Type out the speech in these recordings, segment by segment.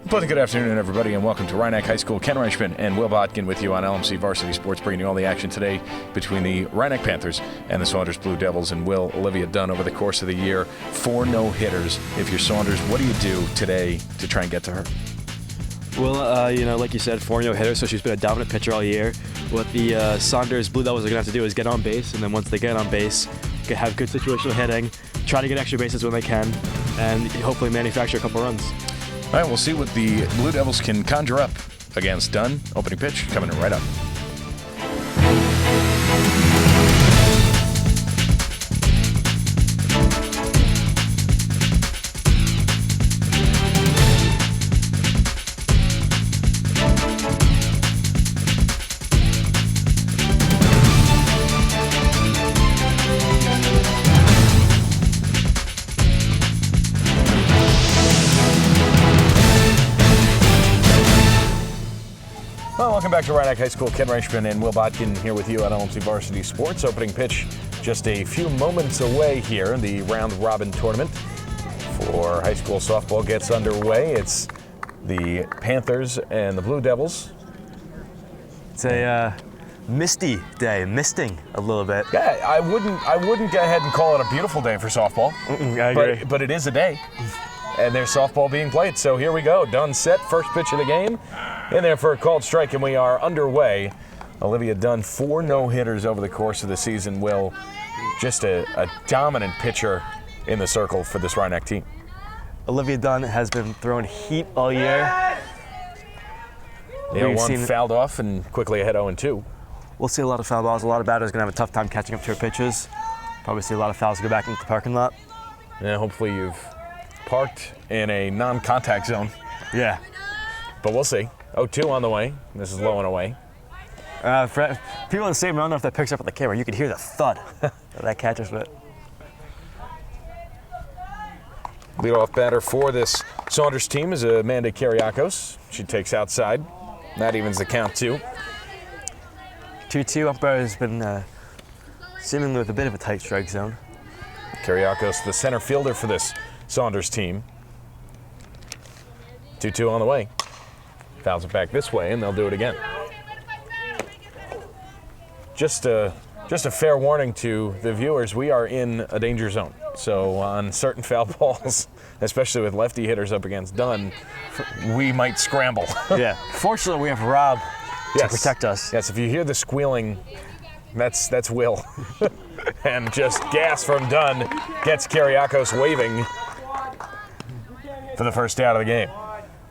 Pleasant good afternoon, everybody, and welcome to Rhinebeck High School. Ken Reichman and Will Botkin with you on LMC Varsity Sports, bringing you all the action today between the Rhinebeck Panthers and the Saunders Blue Devils. And Will, Olivia Dunn over the course of the year, 4 no-hitters. If you're Saunders, what do you do today to try and get to her? Well, like you said, 4 no-hitters, so she's been a dominant pitcher all year. What the Saunders Blue Devils are going to have to do is get on base, and then once they get on base, have good situational hitting, try to get extra bases when they can, and hopefully manufacture a couple runs. All right, we'll see what the Blue Devils can conjure up against Dunn. Opening pitch coming right up. Well, welcome back to Rhinebeck High School. Ken Reichman and Will Botkin here with you on LMC Varsity Sports. Opening pitch just a few moments away here. The round-robin tournament for high school softball gets underway. It's the Panthers and the Blue Devils. It's a misty day, misting a little bit. Yeah, I wouldn't go ahead and call it a beautiful day for softball. I agree. But it is a day. And there's softball being played, so here we go. Dunn set, first pitch of the game. In there for a called strike, and we are underway. Olivia Dunn, 4 no-hitters over the course of the season. Will, just a dominant pitcher in the circle for this Rhinebeck team. Olivia Dunn has been throwing heat all year. The 0-1 fouled off and quickly ahead 0-2. We'll see a lot of foul balls. A lot of batters are going to have a tough time catching up to her pitches. Probably see a lot of fouls go back into the parking lot. Yeah, hopefully you've parked in a non-contact zone. Yeah. But we'll see. 0-2 on the way. This is low and away. For people in the stadium, I don't know if that picks up on the camera. You could hear the thud that that catcher's with. Leadoff batter for this Saunders team is Amanda Kariakos. She takes outside. That evens the count, 2. 2-2. Umpire has been seemingly with a bit of a tight strike zone. Kariakos, the center fielder for this Saunders team. 2-2 on the way. Fouls it back this way, and they'll do it again. Just a fair warning to the viewers, we are in a danger zone. So on certain foul balls, especially with lefty hitters up against Dunn, we might scramble. Yeah. Fortunately, we have Rob to protect us. Yes, if you hear the squealing, that's Will. And just gas from Dunn gets Kariakos waving for the first out of the game.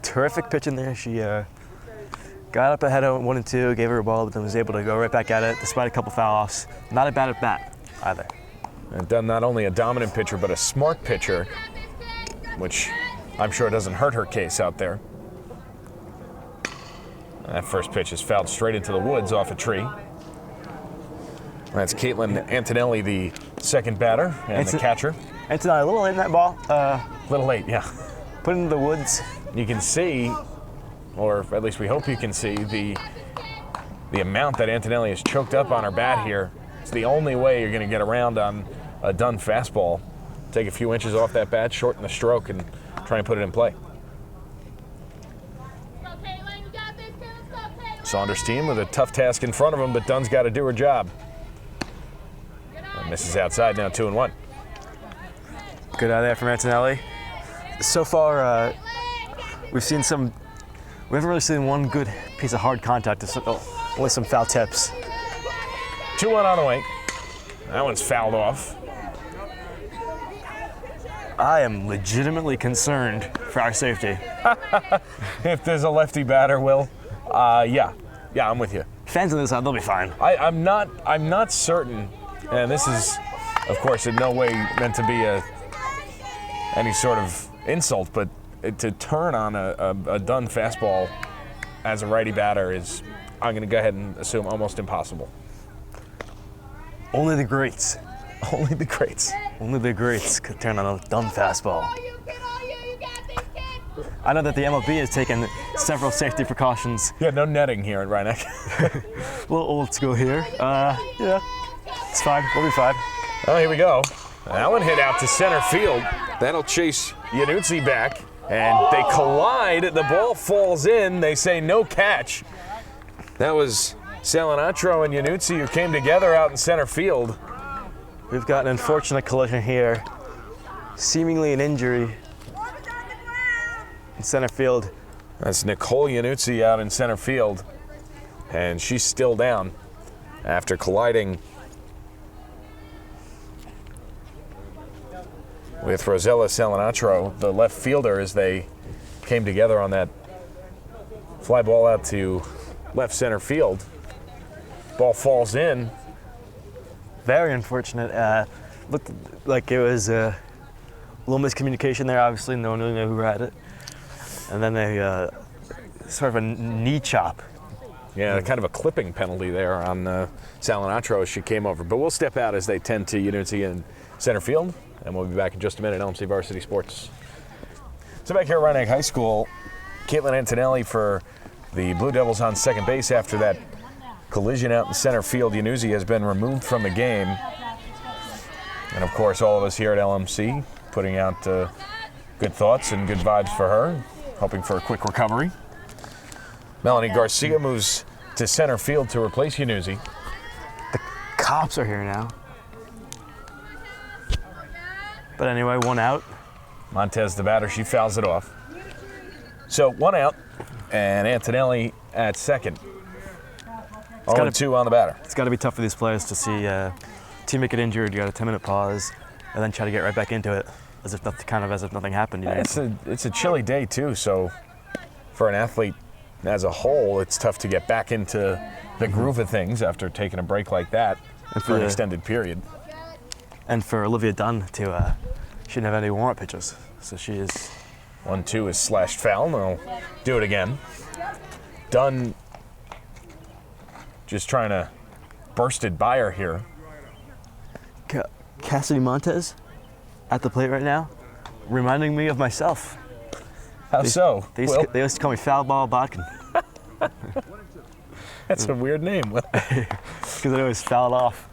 Terrific pitch in there. She got up ahead of 1-2, gave her a ball, but then was able to go right back at it despite a couple foul-offs. Not a bad at bat either. And Dunn, not only a dominant pitcher, but a smart pitcher, which I'm sure doesn't hurt her case out there. That first pitch is fouled straight into the woods off a tree. That's Caitlin Antonelli, the second batter, and the catcher. Antonelli, a little late in that ball. A little late, yeah. Put it into the woods. You can see, or at least we hope you can see, the amount that Antonelli is choked up on her bat here. It's the only way you're going to get around on a Dunn fastball. Take a few inches off that bat, shorten the stroke, and try and put it in play. Saunders team with a tough task in front of them, but Dunn's got to do her job. And misses outside, now 2-1. Good out there from Antonelli. So far, we haven't really seen one good piece of hard contact, only some foul tips. 2-1 on the way. That one's fouled off. I am legitimately concerned for our safety. If there's a lefty batter, Will, yeah, I'm with you. Fans on this side, they'll be fine. I'm not certain, and this is, of course, in no way meant to be any sort of insult, but to turn on a Dunn fastball as a righty batter is, I'm going to go ahead and assume, almost impossible. Only the greats. Only the greats. Only the greats could turn on a Dunn fastball. I know that the MLB has taken several safety precautions. Yeah, no netting here at Rhinebeck. A little old school here. Yeah, it's fine. We'll be fine. Oh, here we go. That one hit out to center field. That'll chase Yanuzzi back. And they collide. The ball falls in. They say no catch. That was Salinatro and Yanuzzi who came together out in center field. We've got an unfortunate collision here. Seemingly an injury in center field. That's Nicole Yanuzzi out in center field. And she's still down after colliding with Rosella Salinatro, the left fielder, as they came together on that fly ball out to left center field. Ball falls in. Very unfortunate. Looked like it was a little miscommunication there. Obviously, no one really knew who had it. And then a sort of a knee chop. Yeah, kind of a clipping penalty there on Salinatro as she came over. But we'll step out as they tend to Yanuzzi in center field, and we'll be back in just a minute. LMC Varsity Sports. So back here at Rhinebeck High School, Caitlin Antonelli for the Blue Devils on second base after that collision out in center field. Yanuzzi has been removed from the game. And of course, all of us here at LMC putting out good thoughts and good vibes for her, hoping for a quick recovery. Melanie Garcia moves to center field to replace Yanuzzi. The cops are here now. But anyway, one out. Montez, the batter, she fouls it off. So one out, and Antonelli at second. 0-2 on the batter. It's got to be tough for these players to see teammate get injured. You got a 10-minute pause, and then try to get right back into it, as if nothing happened. You know? It's a chilly day too, so for an athlete as a whole, it's tough to get back into the groove of things after taking a break like that for an extended period. And for Olivia Dunn to, she didn't have any warm-up pitches, so she is. 1-2 is slashed foul. They'll do it again. Dunn just trying to burst it by her here. Cassidy Montez at the plate right now, reminding me of myself. How so? They used to call me Foul Ball Bodkin. That's a weird name. Because I always fouled off.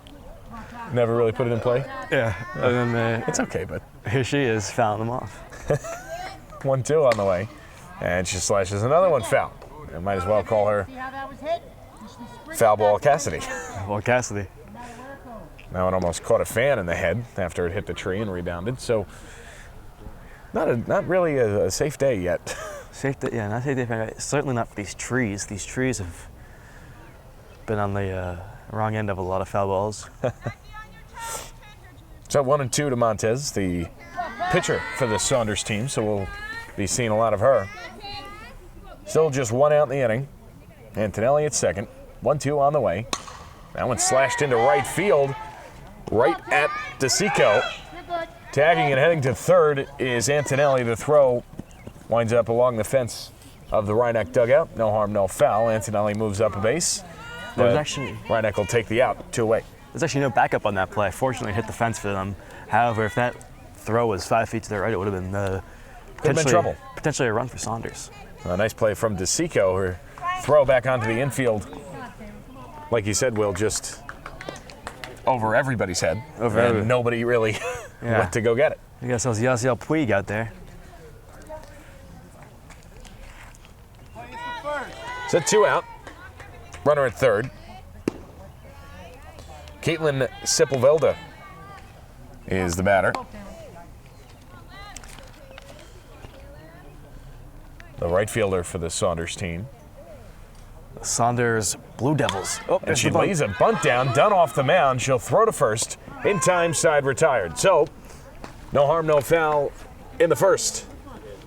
Never really put it in play? Yeah. And then it's okay, but here she is fouling them off. 1-2 on the way. And she slashes another one foul. I might as well call her Foul Ball Cassidy. Well, Cassidy. That one almost caught a fan in the head after it hit the tree and rebounded. So not really a safe day yet. Safe day, yeah, not safe day. Certainly not for these trees. These trees have been on the wrong end of a lot of foul balls. So 1-2 to Montez, the pitcher for the Saunders team. So we'll be seeing a lot of her. Still just one out in the inning. Antonelli at second. 1-2 on the way. That one slashed into right field, right at DeSico. Tagging and heading to third is Antonelli. The throw winds up along the fence of the Rhinebeck dugout. No harm, no foul. Antonelli moves up a base. Rhinebeck will take the out, 2 away. There's actually no backup on that play. Fortunately, it hit the fence for them. However, if that throw was 5 feet to the right, it would have been trouble. Potentially a run for Saunders. A nice play from DeSico. Her throw back onto the infield. Like you said, Will, just over everybody's head. Nobody really went to go get it. I guess it was Yaziel Puig out there. So 2 out. Runner at third. Caitlin Sepulveda is the batter. The right fielder for the Saunders team. The Saunders Blue Devils. Oh, and she lays a bunt down, Dunn off the mound. She'll throw to first. In time, side retired. So, no harm, no foul in the first.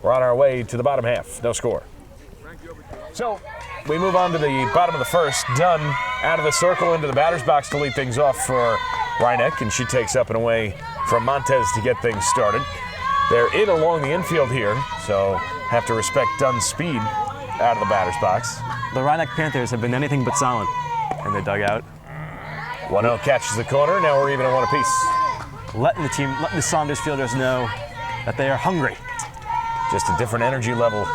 We're on our way to the bottom half. No score. So, we move on to the bottom of the first. Dunn out of the circle into the batter's box to lead things off for Rhinebeck, and she takes up and away from Montez to get things started. They're in along the infield here, so have to respect Dunn's speed out of the batter's box. The Rhinebeck Panthers have been anything but silent in the dugout. 1-0 catches the corner. Now we're even at 1 apiece. Letting the Saunders fielders know that they are hungry. Just a different energy level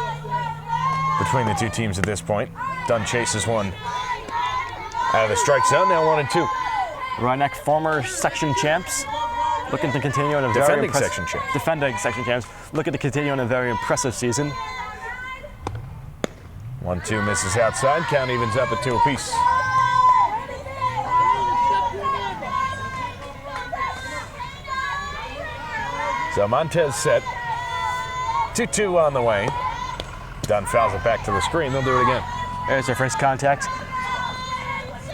between the two teams at this point. Dunn chases one out of the strike zone. Now 1-2. Rhinebeck, former section champs, looking to continue on a Defending section champs. Defending section champs. Looking to continue on a very impressive season. 1-2 misses outside. Count evens up at 2 apiece. So Montez set. 2-2 on the way. Dunn fouls it back to the screen. They'll do it again. There's our first contact.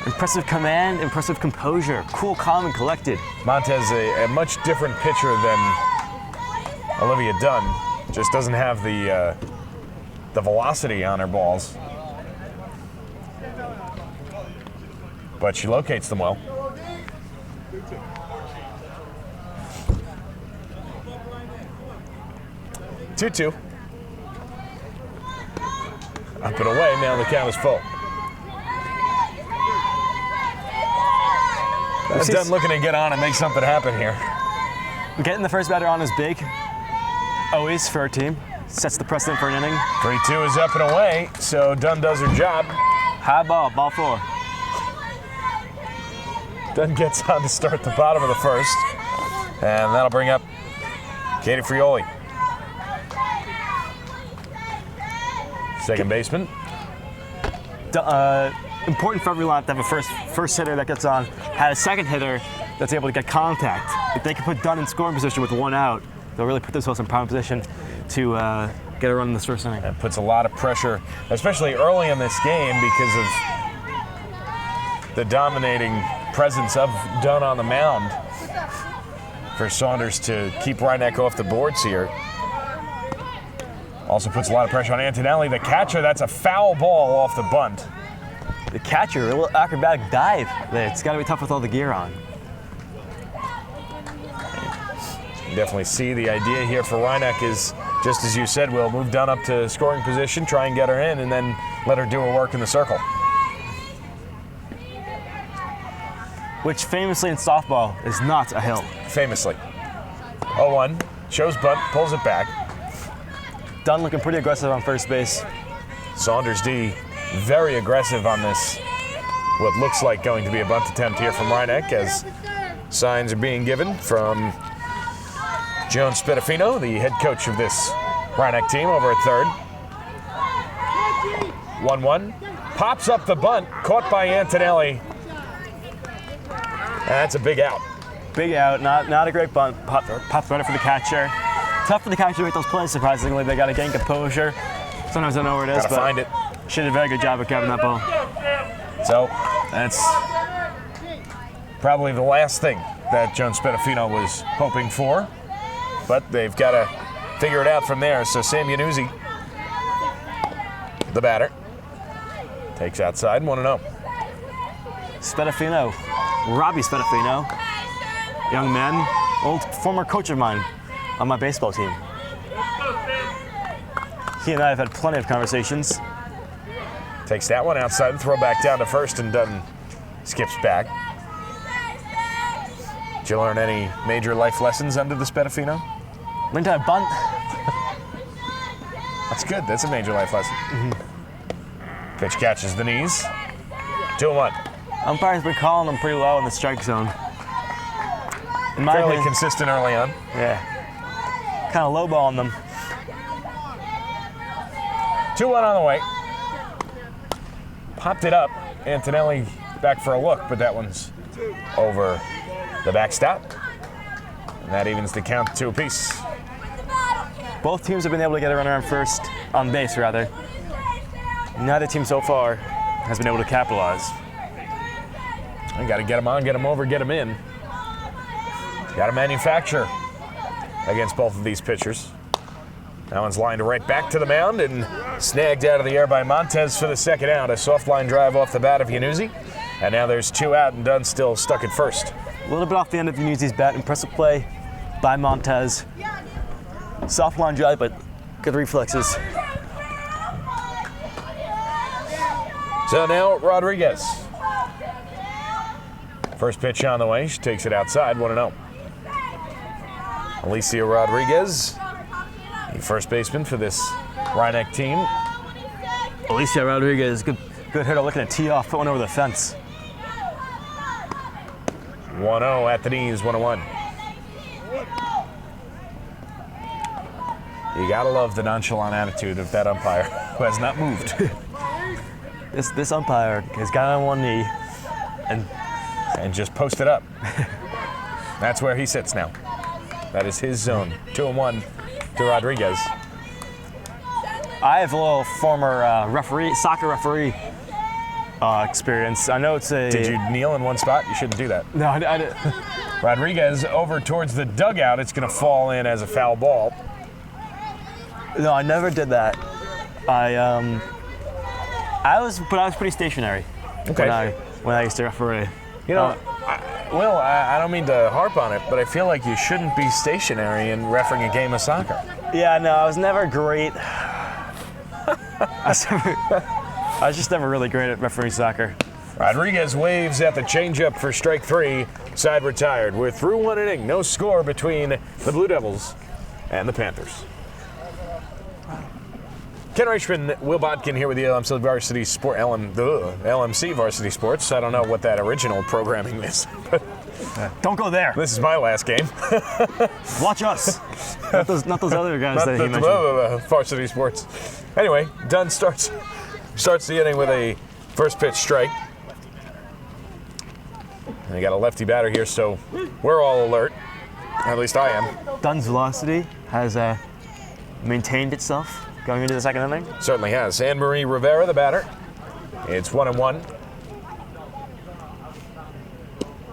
Impressive command, impressive composure. Cool, calm, and collected. Montez, a much different pitcher than Olivia Dunn. Just doesn't have the velocity on her balls. But she locates them well. Two-two. Up and away, now the count is full. Dunn looking to get on and make something happen here. Getting the first batter on is big. Always for our team. Sets the precedent for an inning. 3-2 is up and away, so Dunn does her job. High ball, ball 4. Dunn gets on to start the bottom of the first, and that'll bring up Katie Frioli. Second baseman. Important for every lineup to have a first hitter that gets on, had a second hitter that's able to get contact. If they can put Dunn in scoring position with 1 out, they'll really put themselves in prime position to get a run in this first inning. It puts a lot of pressure, especially early in this game, because of the dominating presence of Dunn on the mound for Saunders to keep Reineke off the boards here. Also puts a lot of pressure on Antonelli, the catcher. That's a foul ball off the bunt. The catcher, a little acrobatic dive there. It's got to be tough with all the gear on. You definitely see the idea here for Reineke is, just as you said, Will, move Dunn up to scoring position, try and get her in, and then let her do her work in the circle. Which famously in softball is not a hill. Famously. 0-1, shows bunt, pulls it back. Dunn looking pretty aggressive on first base. Saunders D very aggressive on this, what looks like going to be a bunt attempt here from Reineke, as signs are being given from Joan Spedafino, the head coach of this Reineke team, over at third. 1-1, pops up the bunt, caught by Antonelli. And that's a big out. Big out, not a great bunt. Pops runner for the catcher. Tough for the catcher to make those plays, surprisingly. They got to gain composure. Sometimes I don't know where it is, Gotta but find it. she did a very good job of grabbing that ball. So that's probably the last thing that Joan Spedafino was hoping for, but they've got to figure it out from there. So Sam Yanuzzi, the batter, takes outside, 1-0. Spedafino, Robbie Spedafino, young man, old former coach of mine on my baseball team. He and I have had plenty of conversations. Takes that one outside, throw back down to first, and Dunn skips back. Did you learn any major life lessons under the Spedafino? Learned how to bunt. That's good, that's a major life lesson. Pitch catches the knees. 2-1. Umpire's been calling them pretty low in the strike zone. In my Fairly opinion, consistent early on. yeah. Kind of lowballing them. 2-1 on the way. Popped it up. Antonelli back for a look, but that one's over the backstop. And that evens the count to 2 apiece. Both teams have been able to get a runner on base rather. Neither team so far has been able to capitalize. You got to get them on, get them over, get them in. Got to manufacture against both of these pitchers. That one's lined right back to the mound and snagged out of the air by Montez for the second out. A soft line drive off the bat of Yanuzzi. And now there's 2 out and Dunn still stuck at first. A little bit off the end of Yanuzzi's bat. Impressive play by Montez. Soft line drive, but good reflexes. So now Rodriguez. First pitch on the way. She takes it outside, 1-0. Alicia Rodriguez, the first baseman for this Reineke team. Alicia Rodriguez, good hitter, looking to tee off, put one over the fence. 1-0 at the knees, 1-1. You gotta love the nonchalant attitude of that umpire who has not moved. This umpire has got on one knee and just posted up. That's where he sits now. That is his zone. 2-1 to Rodriguez. I have a little former soccer referee experience. I know it's a. Did you kneel in one spot? You shouldn't do that. No, I didn't. Rodriguez over towards the dugout. It's going to fall in as a foul ball. No, I never did that. I was pretty stationary. Okay. When I used to referee. You know, I don't mean to harp on it, but I feel like you shouldn't be stationary in refereeing a game of soccer. Yeah, no, I was never great. I was just never really great at refereeing soccer. Rodriguez waves at the changeup for strike 3. Side retired. We're through 1 inning. No score between the Blue Devils and the Panthers. Ken Reichman, Will Botkin here with the LMC Varsity LMC Varsity Sports. I don't know what that original programming is. Don't go there. This is my last game. Watch us. Not those other guys that he mentioned. Varsity Sports. Anyway, Dunn starts the inning with a first pitch strike. And you got a lefty batter here, so we're all alert. At least I am. Dunn's velocity has maintained itself going into the second inning. Certainly has. Anne-Marie Rivera, the batter. It's 1-1.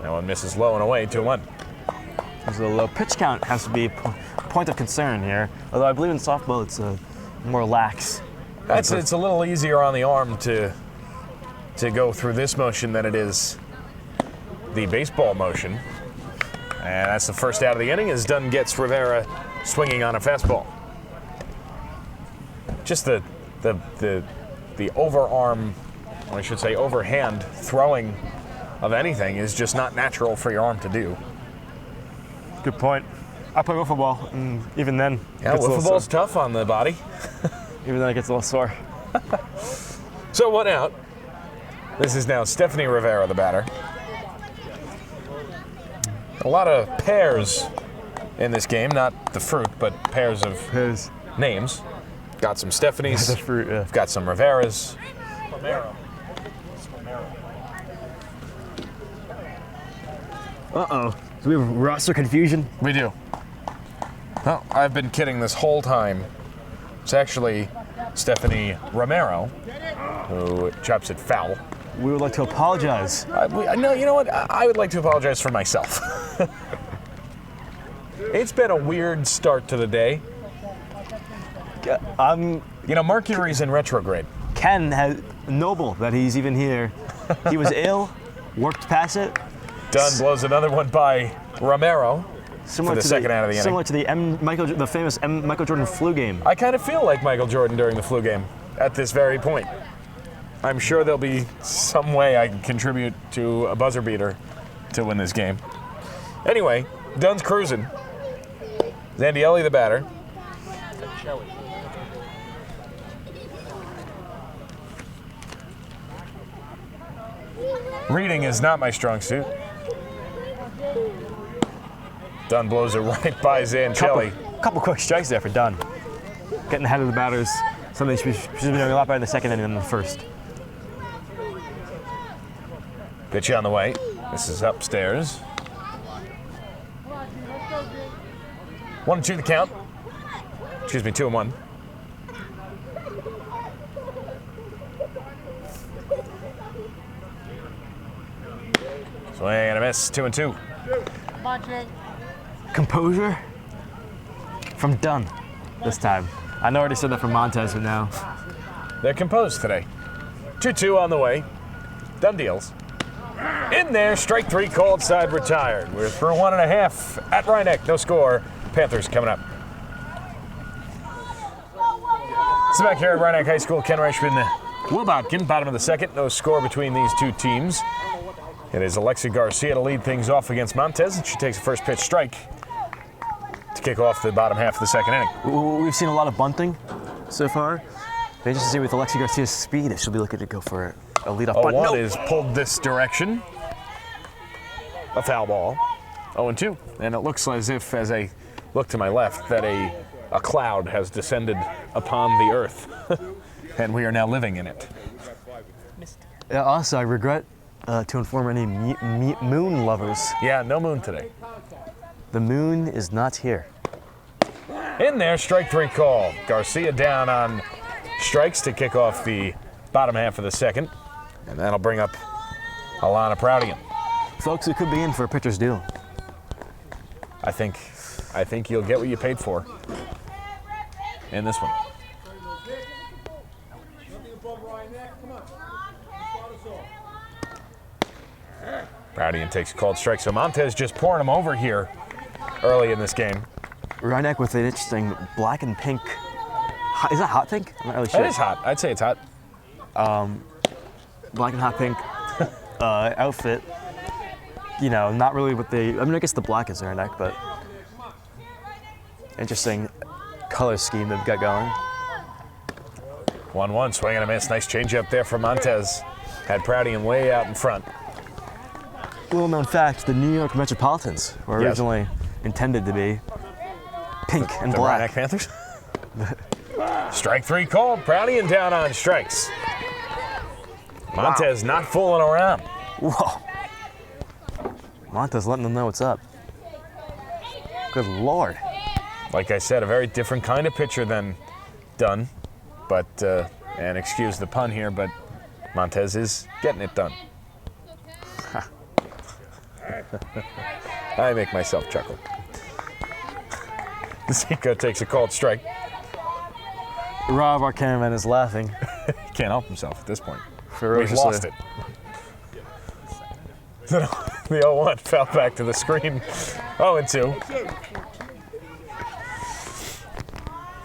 That one misses low and away, 2-1. There's a low pitch count has to be a point of concern here. Although I believe in softball it's more lax. It's a little easier on the arm to go through this motion than it is the baseball motion. And that's the first out of the inning as Dunn gets Rivera swinging on a fastball. Just the overarm, or I should say overhand throwing of anything is just not natural for your arm to do. Good point. I play wiffle ball, and even then, yeah, wiffle ball's tough on the body. Even then, it gets a little sore. So 1 out. This is now Stephanie Rivera, the batter. A lot of pairs in this game, not the fruit, but pairs of names. Got some Stephanies. The fruit, yeah. Got some Riveras. Uh-oh. Do we have roster confusion? We do. Well, I've been kidding this whole time. It's actually Stephanie Romero, who chops it foul. We would like to apologize. No, you know what? I would like to apologize for myself. It's been a weird start to the day. Mercury's in retrograde. Ken has noble that he's even here. He was ill, worked past it. Dunn blows another one by Romero for the second out of the inning. Similar to the famous Michael Jordan flu game. I kind of feel like Michael Jordan during the flu game at this very point. I'm sure there'll be some way I can contribute to a buzzer beater to win this game. Anyway, Dunn's cruising. Zandielli, the batter. Reading is not my strong suit. Dunn blows it right by Zanchelli. Couple quick strikes there for Dunn. Getting ahead of the batters. Something she should be doing a lot better in the second inning than the first. Pitch on the way. This is upstairs. 1-2 the count. Excuse me, 2-1. Swing and a miss, 2-2. Composure from Dunn this time. I know I already said that from Montez, but now. They're composed today. 2-2 on the way. Dunn deals. In there, strike 3 called, side retired. We're through 1.5 at Rhinebeck, no score. Panthers coming up. So back here at Rhinebeck High School, Ken Reichman, Will Botkin, bottom of the second, no score between these two teams. It is Alexi Garcia to lead things off against Montez, and she takes a first pitch strike to kick off the bottom half of the second inning. We've seen a lot of bunting so far. They just see with Alexi Garcia's speed, if she'll be looking to go for a leadoff bunt. 0-1 is pulled this direction. A foul ball. 0-2. And it looks as if, as I look to my left, that a a cloud has descended upon the earth, and we are now living in it. Yeah, also, I regret to inform any moon lovers. Yeah, no moon today. The moon is not here. In there, strike 3 call. Garcia down on strikes to kick off the bottom half of the second, and that'll bring up Alana Proudian. Folks, we could be in for a pitcher's deal. I think you'll get what you paid for in this one. Proudian takes a called strike, so Montez just pouring him over here early in this game. Rhineck with an interesting black and pink. Is that hot pink? I'm not really sure. It is hot. I'd say it's hot. Black and hot pink outfit. You know, not really what they. I mean, I guess the black is Rhineck, but interesting color scheme they've got going. 1-1, swing and a miss. Nice changeup there for Montez. Had Proudian way out in front. Little known fact: the New York Metropolitans were originally intended to be pink and the black. Rhineck Panthers. Strike 3 called. Proudian down on strikes. Montez not fooling around. Whoa. Montez letting them know what's up. Good Lord. Like I said, a very different kind of pitcher than Dunn. But, and excuse the pun here, but Montez is getting it done. I make myself chuckle. Zico takes a called strike. Rob, our cameraman, is laughing. He can't help himself at this point. Ferociously. We've lost it. The 0-1 fell back to the screen. 0-2.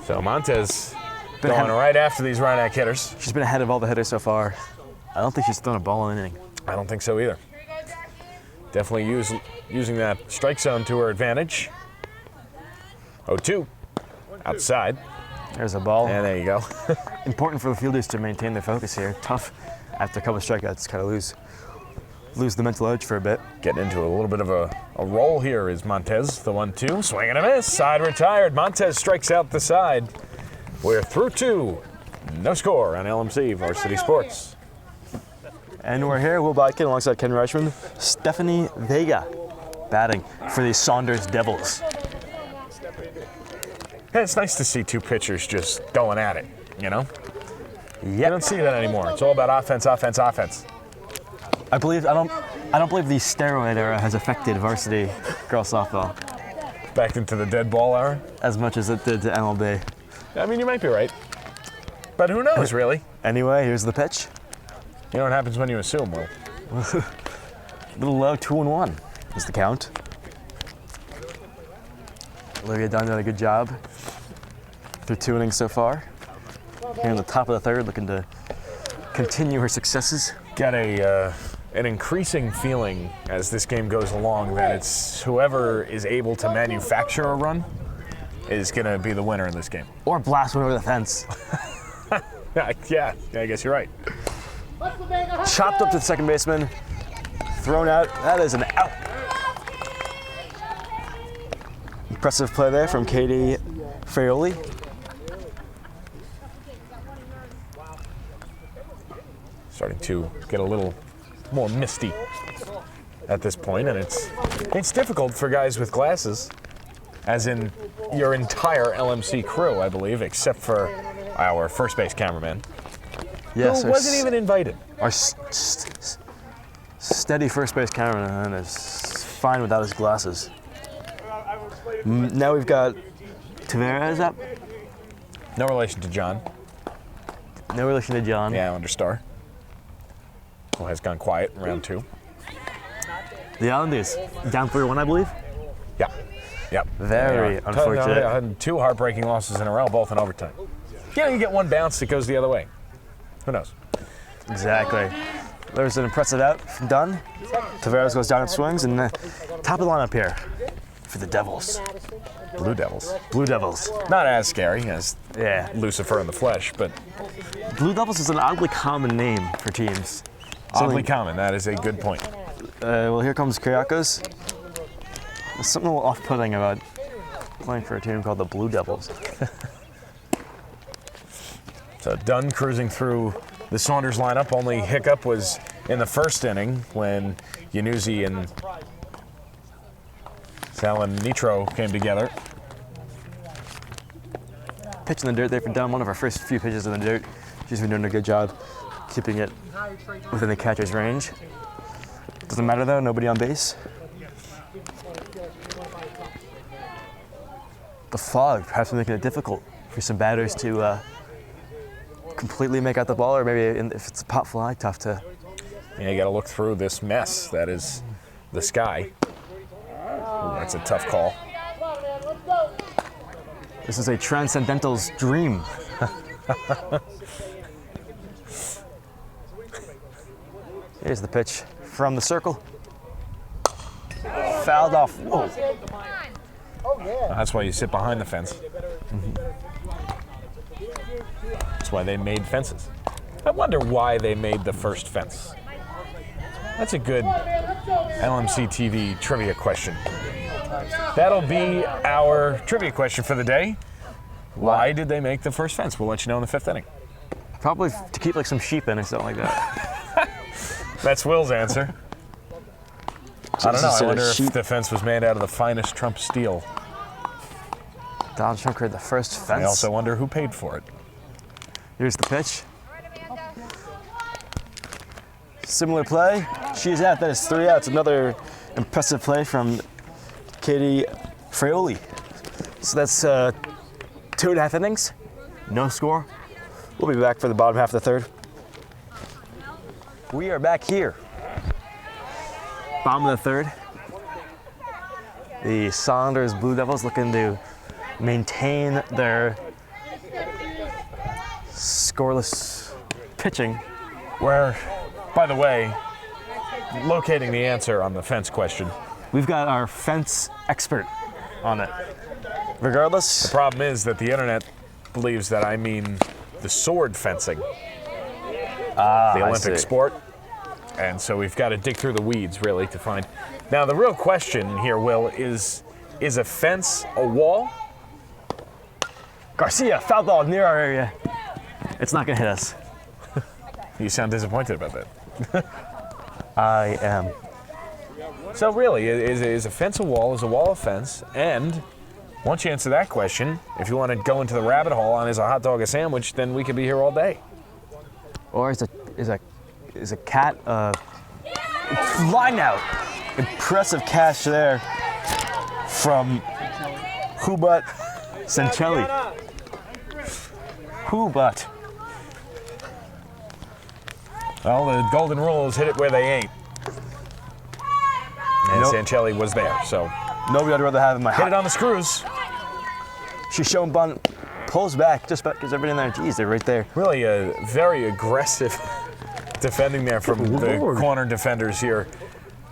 So Montez going right after these Rhineck hitters. She's been ahead of all the hitters so far. I don't think she's thrown a ball in an inning. I don't think so either. Definitely using that strike zone to her advantage. 0-2. Outside. There's a ball. And there you go. Important for the fielders to maintain their focus here. Tough after a couple of strikeouts, kind of lose the mental edge for a bit. Getting into a little bit of a roll here is Montez. The 1-2. Swing and a miss. Side retired. Montez strikes out the side. We're through 2. No score on LMC Varsity Sports. And we're here, Will Bodkin alongside Ken Reichman. Stephanie Vega batting for the Saunders Devils. Yeah, it's nice to see 2 pitchers just going at it, you know? You don't see that anymore. It's all about offense, offense, offense. I don't believe the steroid era has affected varsity girls softball Back into the dead ball era? as much as it did to MLB. I mean, you might be right. But who knows, really? Anyway, here's the pitch. You know what happens when you assume, Will? A little low, 2-1 is the count. Olivia Dunn did a good job through 2 innings so far. Here in the top of the third, looking to continue her successes. Got an increasing feeling as this game goes along that it's whoever is able to manufacture a run is going to be the winner in this game. Or blast one over the fence. Yeah, I guess you're right. Chopped up to the second baseman, thrown out. That is an out. Impressive play there from Katie Fraioli. Starting to get a little more misty at this point, and it's difficult for guys with glasses, as in your entire LMC crew, I believe, except for our first base cameraman, Yes, who wasn't even invited. Our steady first base cameraman is fine without his glasses. Now we've got Tavares up. No relation to John. No relation to John. The Islander star, who has gone quiet in round 2. The Islanders down 3-1, I believe. Yeah. Yep. Very unfortunate. 2 heartbreaking losses in a row, both in overtime. Yeah, you get 1 bounce, it goes the other way. Who knows? Exactly. There's an impressive out from Dunn. Tavares goes down and swings, and top of the lineup here for the Devils. Blue Devils. Blue Devils. Not as scary as Yeah. Lucifer in the flesh, but Blue Devils is an oddly common name for teams. oddly common. That is a good point. Well, here comes Kyriakos. There's something a little off-putting about playing for a team called the Blue Devils. So Dunn cruising through the Saunders lineup. Only hiccup was in the first inning when Yanuzzi and Nitro came together. Pitch in the dirt there for Dunn, one of our first few pitches in the dirt. She's been doing a good job keeping it within the catcher's range. Doesn't matter though, nobody on base. The fog perhaps making it difficult for some batters to completely make out the ball, or maybe if it's a pop fly, tough to. Yeah, you got to look through this mess that is the sky. Ooh, that's a tough call. This is a transcendental's dream. Here's the pitch from the circle. Fouled off. Whoa. That's why you sit behind the fence. That's why they made fences. I wonder why they made the first fence. That's a good LMC TV trivia question. That'll be our trivia question for the day. Why did they make the first fence? We'll let you know in the 5th inning. Probably to keep like some sheep in or something like that. That's Will's answer. I don't know. I wonder if the fence was made out of the finest Trump steel. Donald Trump created the first fence. I also wonder who paid for it. Here's the pitch. Similar play. She's out. That is 3 outs. Another impressive play from Katie Fraioli. So that's 2.5 innings. No score. We'll be back for the bottom half of the 3rd. We are back here. Bottom of the 3rd. The Saunders Blue Devils looking to maintain their scoreless pitching. Where, by the way, locating the answer on the fence question. We've got our fence expert on it. Regardless. The problem is that the internet believes that I mean the sword fencing, the Olympic sport. And so we've got to dig through the weeds, really, to find. Now, the real question here, Will, is a fence a wall? Garcia, foul ball near our area. It's not going to hit us. You sound disappointed about that. I am. So really, is a fence a wall? Is a wall a fence? And once you answer that question, if you want to go into the rabbit hole on is a hot dog a sandwich, then we could be here all day. Or is a cat line out? Impressive catch there from Hubat Sancelli. Hubat. Well, the golden rule is hit it where they ain't. And Nope. Sancelli was there, so. Nobody I'd rather have in my Hit it on the screws. She's showing bunt, pulls back just about because everybody in there. Geez, they're right there. Really a very aggressive defending there from the corner defenders here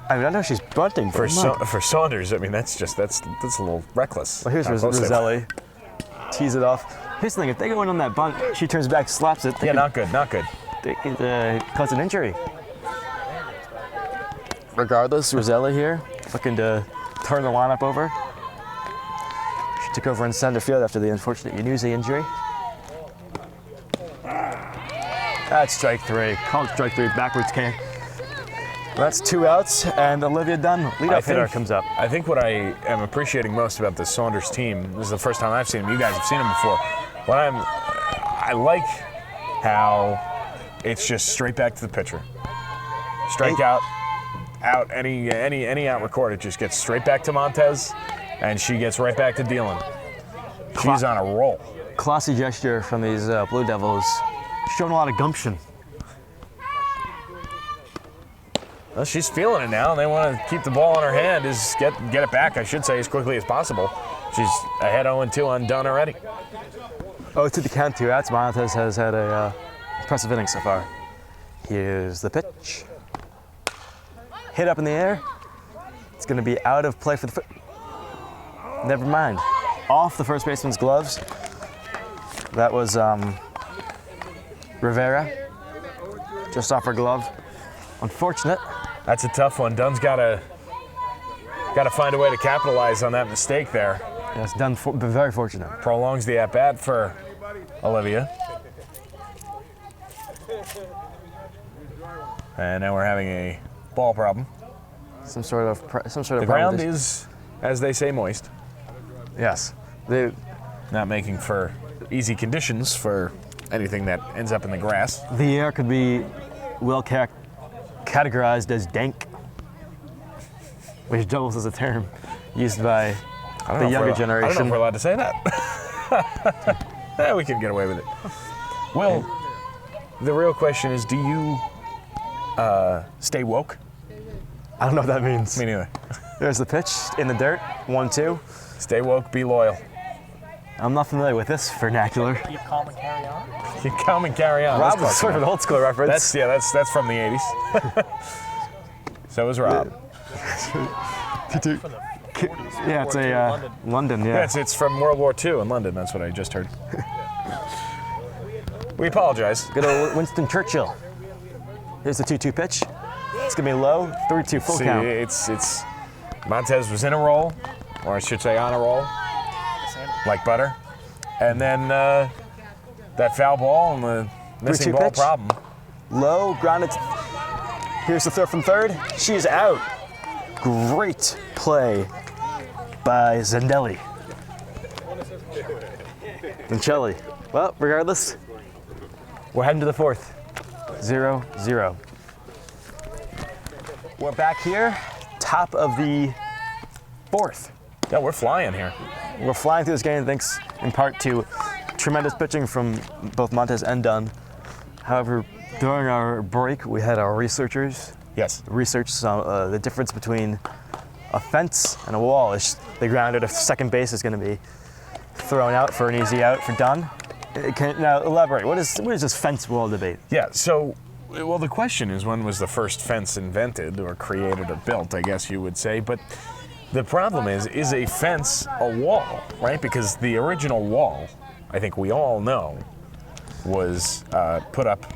I mean, I know she's bunting for Saunders. I mean, that's a little reckless. Well, here's Roselli. Tease it off. Here's the thing: if they go in on that bunt, she turns back, slaps it. Yeah, not good, not good. They could cause an injury. Regardless, Roselli here looking to turn the lineup over. She took over in center field after the unfortunate Yanuzzi injury. That's strike 3. Called strike 3. Backwards can. That's 2 outs, and Olivia Dunn, leadoff hitter, comes up. I think what I am appreciating most about the Saunders team, this is the first time I've seen them. You guys have seen them before. I like how it's just straight back to the pitcher. Strike out, any out recorded just gets straight back to Montez, and she gets right back to dealing. She's on a roll. Classy gesture from these Blue Devils, showing a lot of gumption. Well, she's feeling it now, and they want to keep the ball in her hand, get it back, I should say, as quickly as possible. She's ahead 0-2 on Dunn already. Oh, to the count, 2 outs. Montez has had a impressive inning so far. Here's the pitch. Hit up in the air. It's going to be out of play for the Never mind. Off the first baseman's gloves. That was Rivera. Just off her glove. Unfortunate. That's a tough one. Dunn's got to find a way to capitalize on that mistake there. Yes, Dunn, very fortunate. Prolongs the at-bat for Olivia. And now we're having a ball problem. Some sort of The ground is, as they say, moist. Yes. Not making for easy conditions for anything that ends up in the grass. The air could be well categorized as dank, which doubles as a term used by the younger generation. I don't know if we're allowed to say that. Yeah, we can get away with it. Well, the real question is, do you stay woke? I don't know what that means. Me neither. There's the pitch in the dirt, 1-2. Stay woke, be loyal. I'm not familiar with this vernacular. Keep calm and carry on. You come and carry on. Rob was sort of an old school reference. That's from the 80s. So is Rob. Yeah, it's a London. Yeah, it's from World War II in London. That's what I just heard. We apologize. Good old Winston Churchill. Here's the 2-2 pitch. It's gonna be low, 3-2 full count. It's Montez was in a roll, or I should say on a roll, like butter. And then that foul ball and the missing 3-2 ball pitch. problem. Low, grounded. Here's the throw from third. She's out. Great play by Zendelli. Vincelli. Well, regardless, we're heading to the fourth. 0-0. We're back here, top of the fourth. Yeah, we're flying here. We're flying through this game thanks in part to tremendous pitching from both Montez and Dunn. However, during our break, we had our researchers Yes. research the difference between a fence and a wall. They grounded a second base is going to be thrown out for an easy out for Dunn. Now elaborate. What is this fence wall debate? Yeah, so, well, the question is, when was the first fence invented or created or built, I guess you would say. But the problem is a fence a wall, right? Because the original wall, I think we all know, was put up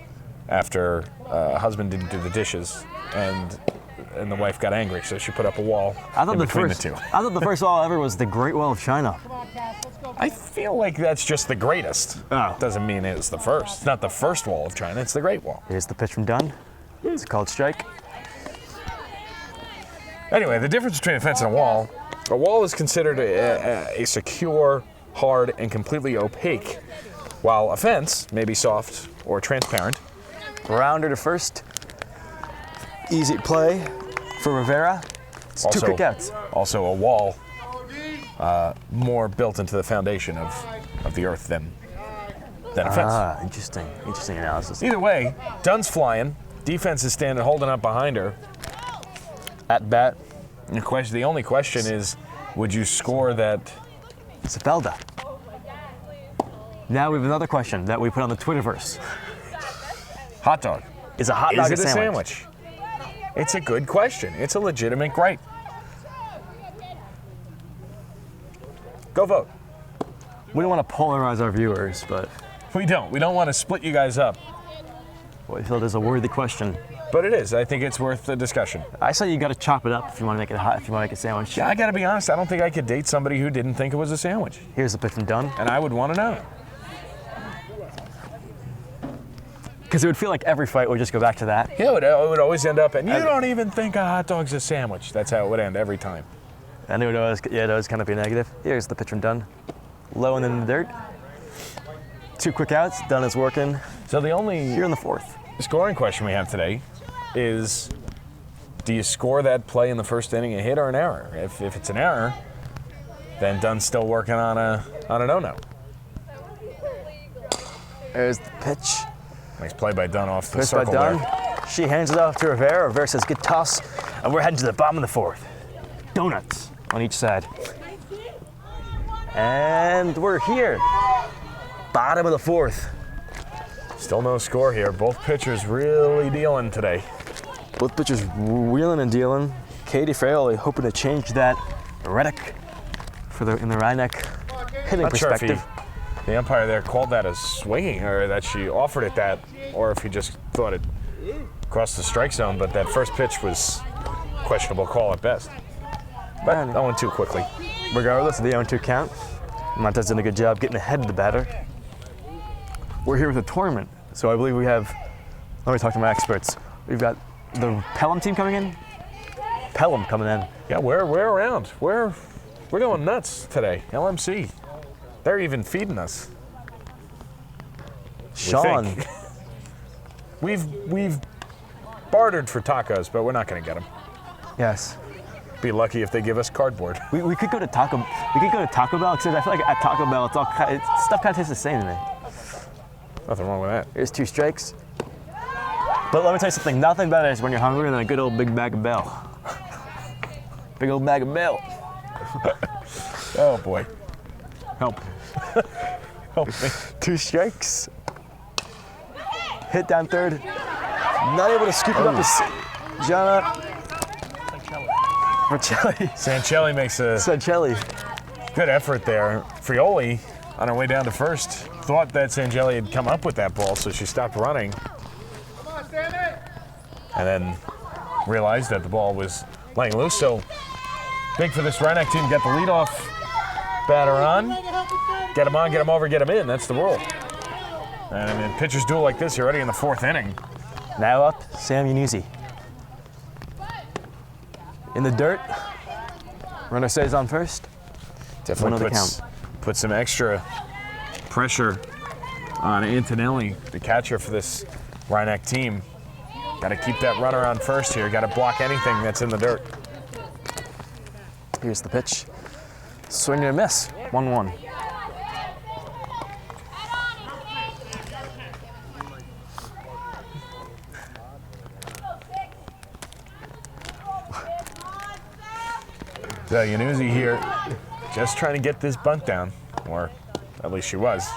after a husband didn't do the dishes and the wife got angry, so she put up a wall between the two. I thought the first wall ever was the Great Wall of China. I feel like that's just the greatest. Oh. Doesn't mean it's the first. It's not the first wall of China, it's the Great Wall. Here's the pitch from Dunn. It's a called strike. Anyway, the difference between a fence and a wall is considered a secure, hard, and completely opaque, while a fence may be soft or transparent. Grounder to first. Easy play for Rivera. It's two quick outs. Also a wall, more built into the foundation of the earth than a fence. Ah, interesting analysis. Either way, Dunn's flying. Defense is standing, holding up behind her. At bat, The only question is, would you score that? Cepelda. Now we have another question that we put on the Twitterverse. Hot dog. Is a hot dog Is it a sandwich? It's a good question. It's a legitimate gripe. Go vote. We don't want to polarize our viewers, but We don't. We don't want to split you guys up. we feel it is a worthy question. But it is. I think it's worth the discussion. I say you got to chop it up if you want to make it hot. If you want to make a sandwich. Yeah, I got to be honest. I don't think I could date somebody who didn't think it was a sandwich. Here's the pitch from Dunn. And I would want to know. Because it would feel like every fight would just go back to that. Yeah, it would always end up, and you don't even think a hot dog's a sandwich. That's how it would end every time. And it would always kind of be negative. Here's the pitch from Dunn. Low and in the dirt. 2 quick outs. Dunn is working. So the only Here in the fourth. scoring question we have today is, do you score that play in the first inning a hit or an error? If it's an error, then Dunn's still working on a no-no. There's the pitch. Nice play by Dunn off the Pitch by circle Dunn. there. She hands it off to Rivera. Rivera says, good toss. And we're heading to the bottom of the fourth. Donuts on each side. And we're here. Bottom of the fourth. Still no score here. Both pitchers really dealing today. Both pitchers wheeling and dealing. Katie Fraley hoping to change that Reddick in the Rhineck hitting Not sure if perspective. the umpire there called that as swinging, or that she offered it that, or if he just thought it crossed the strike zone. But that first pitch was questionable call at best. But that went too quickly. regardless of the 0-2 count. Montez did a good job getting ahead of the batter. We're here with a tournament, so I believe we have, let me talk to my experts. We've got the Pelham team coming in. Pelham coming in. Yeah, we're around. We're going nuts today. LMC. They're even feeding us. Sean. think. We've bartered for tacos, but we're not going to get them. Yes. Be lucky if they give us cardboard. We could go to Taco Bell, because I feel like at Taco Bell stuff kind of tastes the same to me. Nothing wrong with that. Here's 2 strikes. But let me tell you something, nothing better is when you're hungry than a good old big bag of Bell. Big old bag of Bell. Oh boy. Help. Help me. 2 strikes. Hit down third. Not able to scoop it up as Gianna. Marcelli. Sancelli makes a Sancelli. good effort there. Frioli, on her way down to first, thought that Sancelli had come up with that ball, so she stopped running. And then realized that the ball was laying loose. So big for this Rhinebeck team. Get the leadoff batter on. Get him on, get him over, get him in. That's the rule. And I mean, pitchers duel like this, you're already in the 4th inning. Now up, Sam Yanuzzi. In the dirt. Runner stays on first. Definitely puts some extra pressure on Antonelli, the catcher for this Rhinebeck team. Got to keep that runner on first here. Got to block anything that's in the dirt. Here's the pitch. Swing and a miss. 1-1. So Yanuzzi here, just trying to get this bunt down, or at least she was.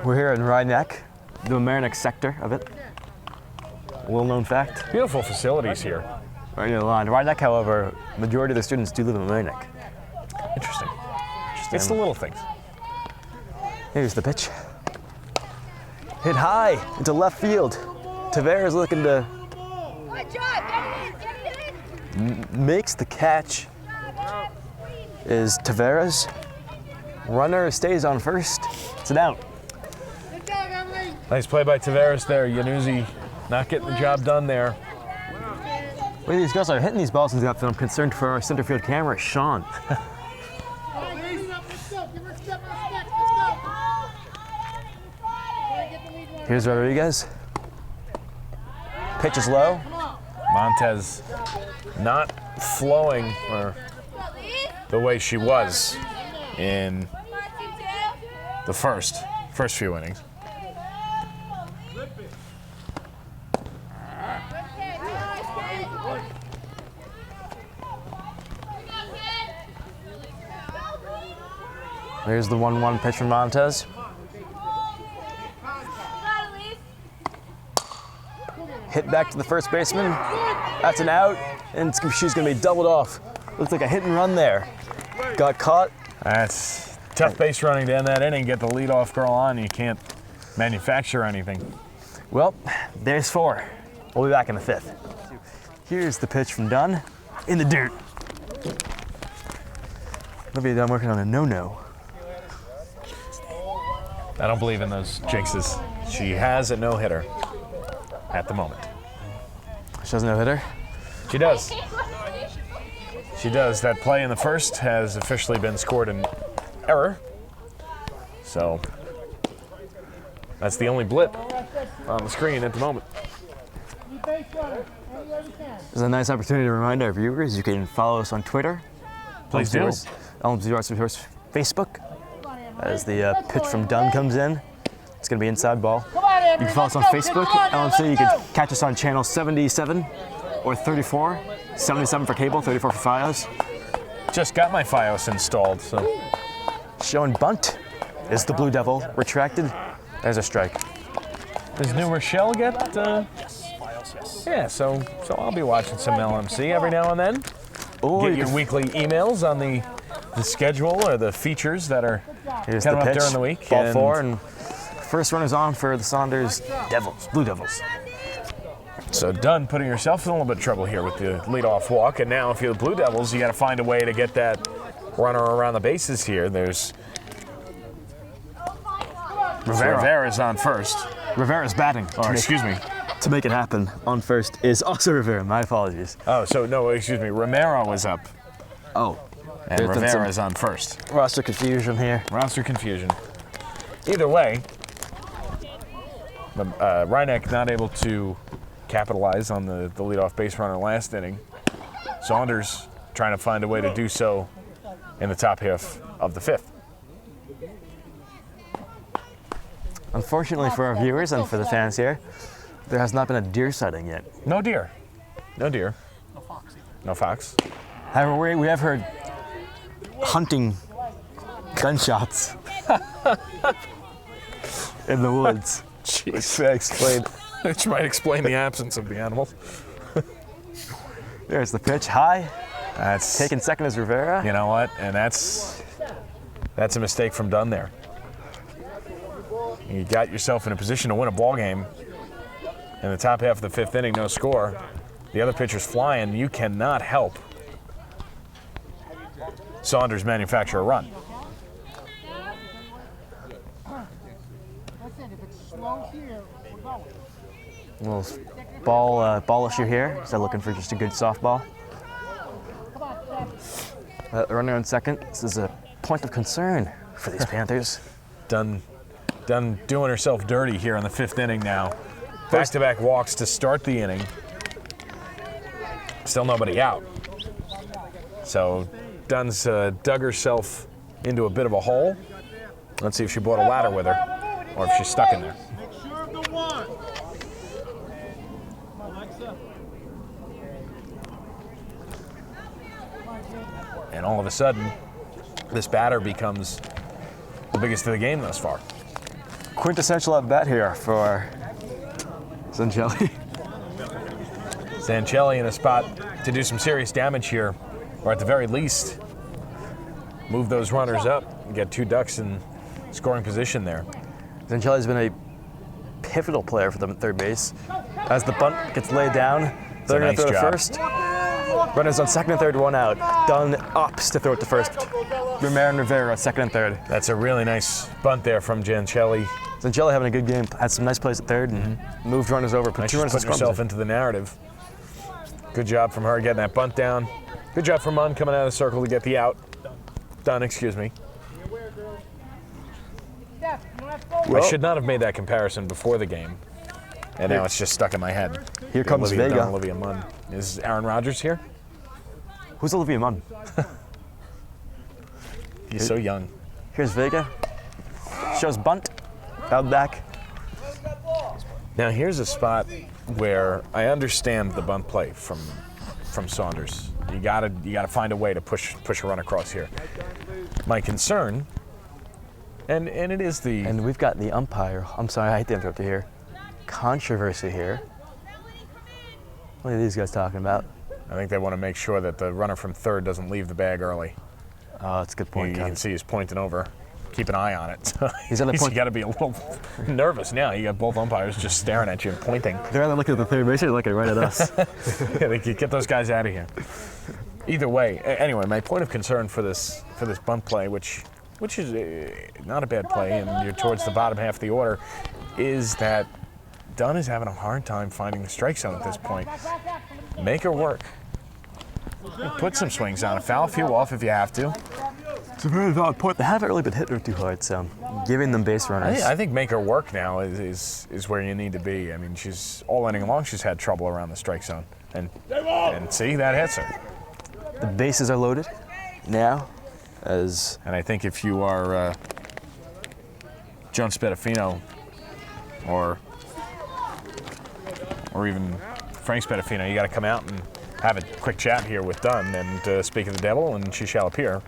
We're here in Rhinebeck, the Mamaroneck sector of it. Well-known fact. Beautiful facilities here. Right near the line. Rhinebeck, however, majority of the students do live in Mamaroneck. Interesting. It's the little things. Here's the pitch. Hit high into left field. Tavares looking to makes the catch. Is Tavares. Runner stays on first. It's an out. Nice play by Tavares there. Yanuzzi not getting the job done there. Wait, these guys are hitting these balls in the outfield. I'm concerned for our center field camera, Sean. Here's Rodriguez. Pitch is low. Montez not flowing or the way she was in the first few innings. There's the 1-1 pitch from Montez. Hit back to the first baseman. That's an out, and she's going to be doubled off. Looks like a hit and run there. Got caught. That's tough base running to end that inning. Get the leadoff girl on. You can't manufacture anything. Well, there's 4. We'll be back in the 5th. Here's the pitch from Dunn in the dirt. Olivia Dunn working on a no-no. I don't believe in those jinxes. She has a no-hitter at the moment. She doesn't have a hitter? She does. She does. That play in the first has officially been scored in error. So that's the only blip on the screen at the moment. This is a nice opportunity to remind our viewers you can follow us on Twitter. Please do. LMC Varsity Facebook. As the pitch from Dunn comes in, it's going to be inside ball. You can follow us on Facebook, LMC. You can catch us on channel 77 or 34. 77 for cable, 34 for Fios. Just got my Fios installed, so. Showing bunt is the Blue Devil. Retracted. There's a strike. Does New Rochelle get? Yeah, so I'll be watching some LMC every now and then. Or Get your weekly emails on the schedule or the features that are here's coming the up pitch. during the week. Ball 4, and first runner's on for the Saunders Devils, Blue Devils. So Dunn putting herself in a little bit of trouble here with the leadoff walk, and now if you're the Blue Devils, you got to find a way to get that runner around the bases here. There's Rivera's on first. Rivera's batting. Or excuse me. To make it happen on first is also Rivera. My apologies. Oh, so no, excuse me. Romero was up, Oh. and There's been Rivera's on first. Roster confusion here. Roster confusion. Either way, Reineck not able to capitalize on the leadoff base runner last inning. Saunders trying to find a way to do so in the top half of the fifth. Unfortunately for our viewers and for the fans here, there has not been a deer sighting yet. No deer. No deer. No fox. However, we have heard hunting gunshots in the woods. Which might explain the absence of the animals. There's the pitch. High. That's Taking second is Rivera. You know what? And that's a mistake from Dunn there. You got yourself in a position to win a ball game. In the top half of the fifth inning, no score. The other pitcher's flying. You cannot help Saunders manufacture a run. Little ball issue here. So looking for just a good softball. Runner on second. This is a point of concern for these Panthers. Dunn doing herself dirty here in the fifth inning now. Back-to-back walks to start the inning. Still nobody out. So Dunn's dug herself into a bit of a hole. Let's see if she brought a ladder with her or if she's stuck in there. And all of a sudden, this batter becomes the biggest of the game thus far. Quintessential at bat here for Zancelli. Zancelli in a spot to do some serious damage here, or at the very least, move those runners up and get two ducks in scoring position there. Zancelli's been a pivotal player for them at third base. As the bunt gets laid down, they're going to throw to first. Runners on second and third, one out. Dunn opts to throw it to first. Romero and Rivera at second and third. That's a really nice bunt there from Zancelli. Zancelli having a good game. Had some nice plays at third and moved runners over. Put two runners in putting herself into the narrative. Good job from her getting that bunt down. Good job from Munn coming out of the circle to get the out. Dunn, excuse me. I should not have made that comparison before the game. And now it's just stuck in my head. Here comes Olivia Vega. Dunn, Olivia Munn. Is Aaron Rodgers here? Who's Olivia Munn? He's so young. Here's Vega. Shows bunt. Out back. Now here's a spot where I understand the bunt play from Saunders. You gotta find a way to push a run across here. My concern, and it is the And we've got the umpire. I'm sorry, I hate to interrupt you here. Controversy here. What are these guys talking about? I think they want to make sure that the runner from third doesn't leave the bag early. Oh, that's a good point. You can see he's pointing over. Keep an eye on it. He's on the point. You got to be a little nervous now. You got both umpires just staring at you and pointing. They're either looking at the third base or they're looking right at us. Yeah, they could get those guys out of here. Either way, anyway, my point of concern for this bunt play, which is not a bad play, and you're towards the bottom half of the order, is that Dunn is having a hard time finding the strike zone at this point. Make her work. Put some swings on it. Foul a few off if you have to. It's a very valid point. They haven't really been hitting her too hard, so giving them base runners. I think make her work now is where you need to be. I mean, she's all inning long. She's had trouble around the strike zone, and see, that hits her. The bases are loaded now, and I think if you are John Spadafino or even Frank Spadafino, you got to come out and have a quick chat here with Dunn and speak of the devil, and she shall appear.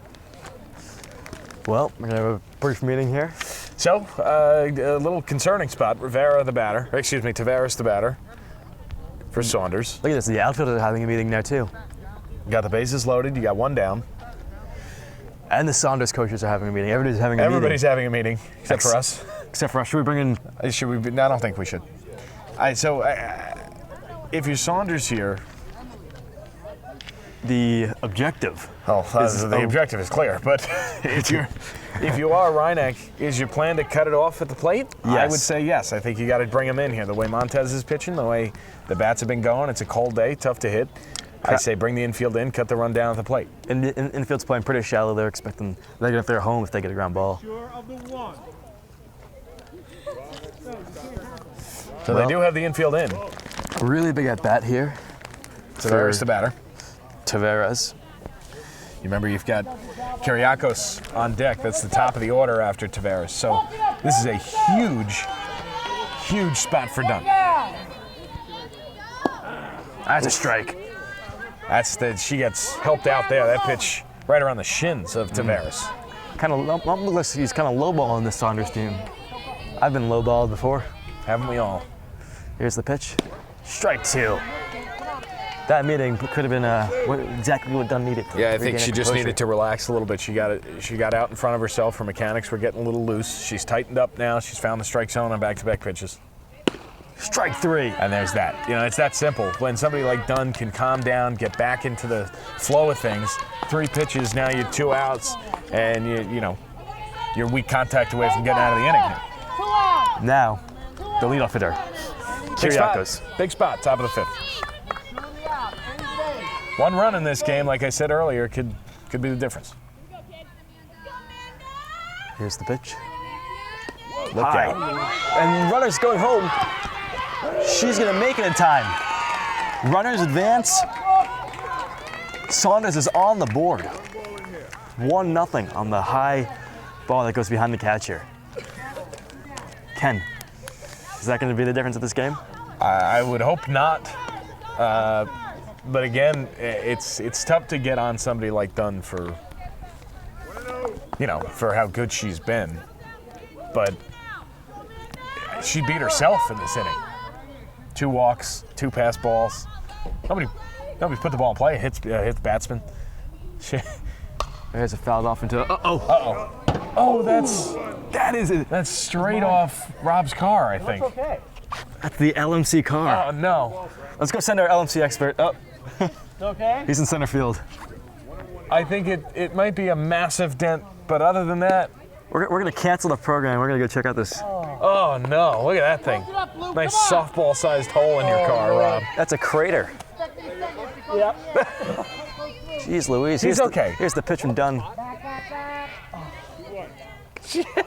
well, we're gonna have a brief meeting here. So, a little concerning spot. Taveras the batter for Saunders. Look at this, the outfielders are having a meeting now too. You got the bases loaded. You got one down. And the Saunders coaches are having a meeting. Everybody's having a meeting, except for us. Except for us. Should we bring in? Should we? No, I don't think we should. So if you're Saunders here, The objective. the objective is clear. But if you are Reineck, is your plan to cut it off at the plate? Yes. I would say yes. I think you got to bring him in here. The way Montez is pitching, the way the bats have been going, it's a cold day, tough to hit. I say bring the infield in, cut the run down at the plate. And the infield's playing pretty shallow. They're expecting they're going to throw home if they get a ground ball. So they do have the infield in. Really big at bat here. Tavares the batter. Tavares. You remember you've got Kiriakos on deck. That's the top of the order after Tavares. So this is a huge, huge spot for Dunn. That's a strike. She gets helped out there. That pitch right around the shins of Tavares. Kind of, looks like he's kind of lowballing this Saunders team. I've been lowballed before. Haven't we all? Here's the pitch. Strike 2. That meeting could have been exactly what Dunn needed. Yeah, I think she just needed to relax a little bit. She got out in front of herself. Her mechanics were getting a little loose. She's tightened up now. She's found the strike zone on back-to-back pitches. Strike 3. And there's that. You know, it's that simple. When somebody like Dunn can calm down, get back into the flow of things, 3 pitches, now you're 2 outs, and you're weak contact away from getting out of the inning here. Now, the leadoff hitter, Kiriakos. Big spot, top of the 5th. 1 run in this game, like I said earlier, could be the difference. Here's the pitch. Look out. And runner's going home. She's going to make it in time. Runners advance. Saunders is on the board. 1-0 on the high ball that goes behind the catcher. Ken, is that going to be the difference of this game? I would hope not. But again, it's tough to get on somebody like Dunn for how good she's been. But she beat herself in this inning. 2 walks, 2 pass balls. Nobody put the ball in play. Hits batsman. There's a fouled off into. Oh, that's straight off Rob's car, I think. Okay. That's the LMC car. Oh no. Let's go send our LMC expert. Oh, Okay. he's in center field. I think it might be a massive dent, but other than that, We're gonna cancel the program. We're gonna go check out this. oh no, look at that thing. Nice softball-sized hole in your car, Rob. That's a crater. Yep. Jeez Louise. He's okay. Here's the pitch from Dunn. Well,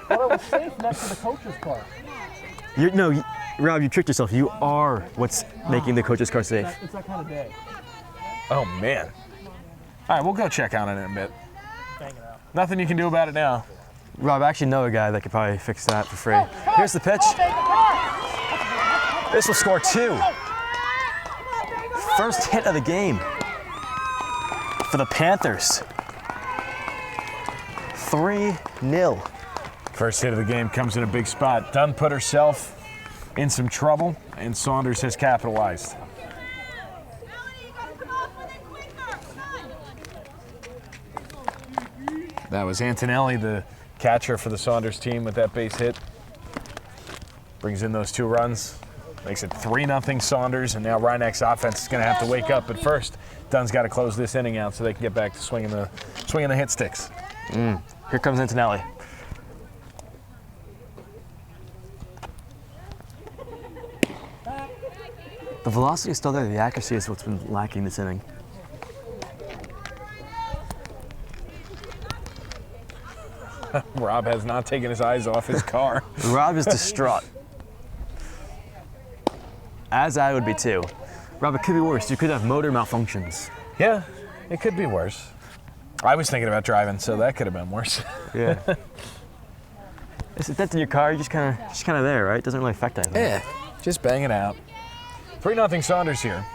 it was safe next to the coach's car. Rob, you tricked yourself. You are what's making the coach's car safe. It's that kind of day. Oh man. All right, we'll go check on it in a bit. Bang it out. Nothing you can do about it now. Rob, I actually know a guy that could probably fix that for free. Here's the pitch. This will score 2. First hit of the game for the Panthers. 3-0. First hit of the game comes in a big spot. Dunn put herself in some trouble, and Saunders has capitalized. That was Antonelli, the catcher for the Saunders team, with that base hit. Brings in those 2 runs. Makes it 3-0 Saunders, and now Reineck's offense is going to have to wake up. But first, Dunn's got to close this inning out so they can get back to swinging the hit sticks. Here comes Antonelli. The velocity is still there. The accuracy is what's been lacking this inning. Rob has not taken his eyes off his car. Rob is distraught. As I would be too. Rob, it could be worse. You could have motor malfunctions. Yeah, it could be worse. I was thinking about driving, so that could have been worse. Yeah. It's a dent in your car. You're just kind of there, right? It doesn't really affect anything. Yeah, just bang it out. 3-0 Saunders here.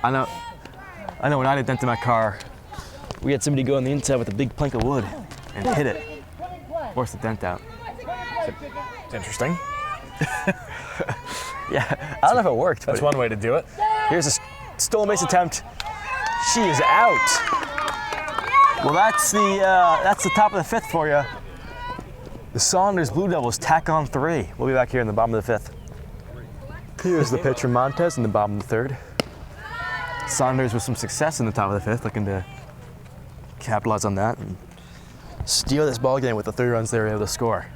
I know when I had a dent in my car, we had somebody go on the inside with a big plank of wood and hit it. Force the dent out. It's interesting. Yeah, I don't know if it worked. That's but one way to do it. Here's a stolen base attempt. She is out. Well, that's the top of the 5th for you. The Saunders Blue Devils tack on 3. We'll be back here in the bottom of the 5th. Here's the pitch from Montez in the bottom of the 3rd. Saunders with some success in the top of the 5th, looking to capitalize on that and steal this ball game with the 3 runs they were able to score.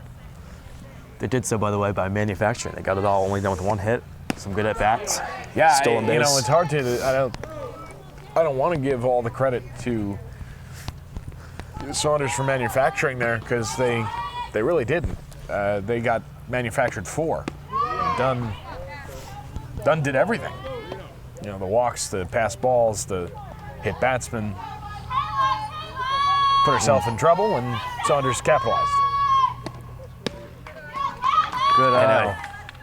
They did so, by the way, by manufacturing. They got it all only done with 1 hit, some good at bats. Yeah, stolen base. it's hard to. I don't want to give all the credit to Saunders for manufacturing there because they really didn't. They got manufactured 4. Dunn did everything. The walks, the pass balls, the hit batsman. Put herself in trouble, and Saunders capitalized. Good eye.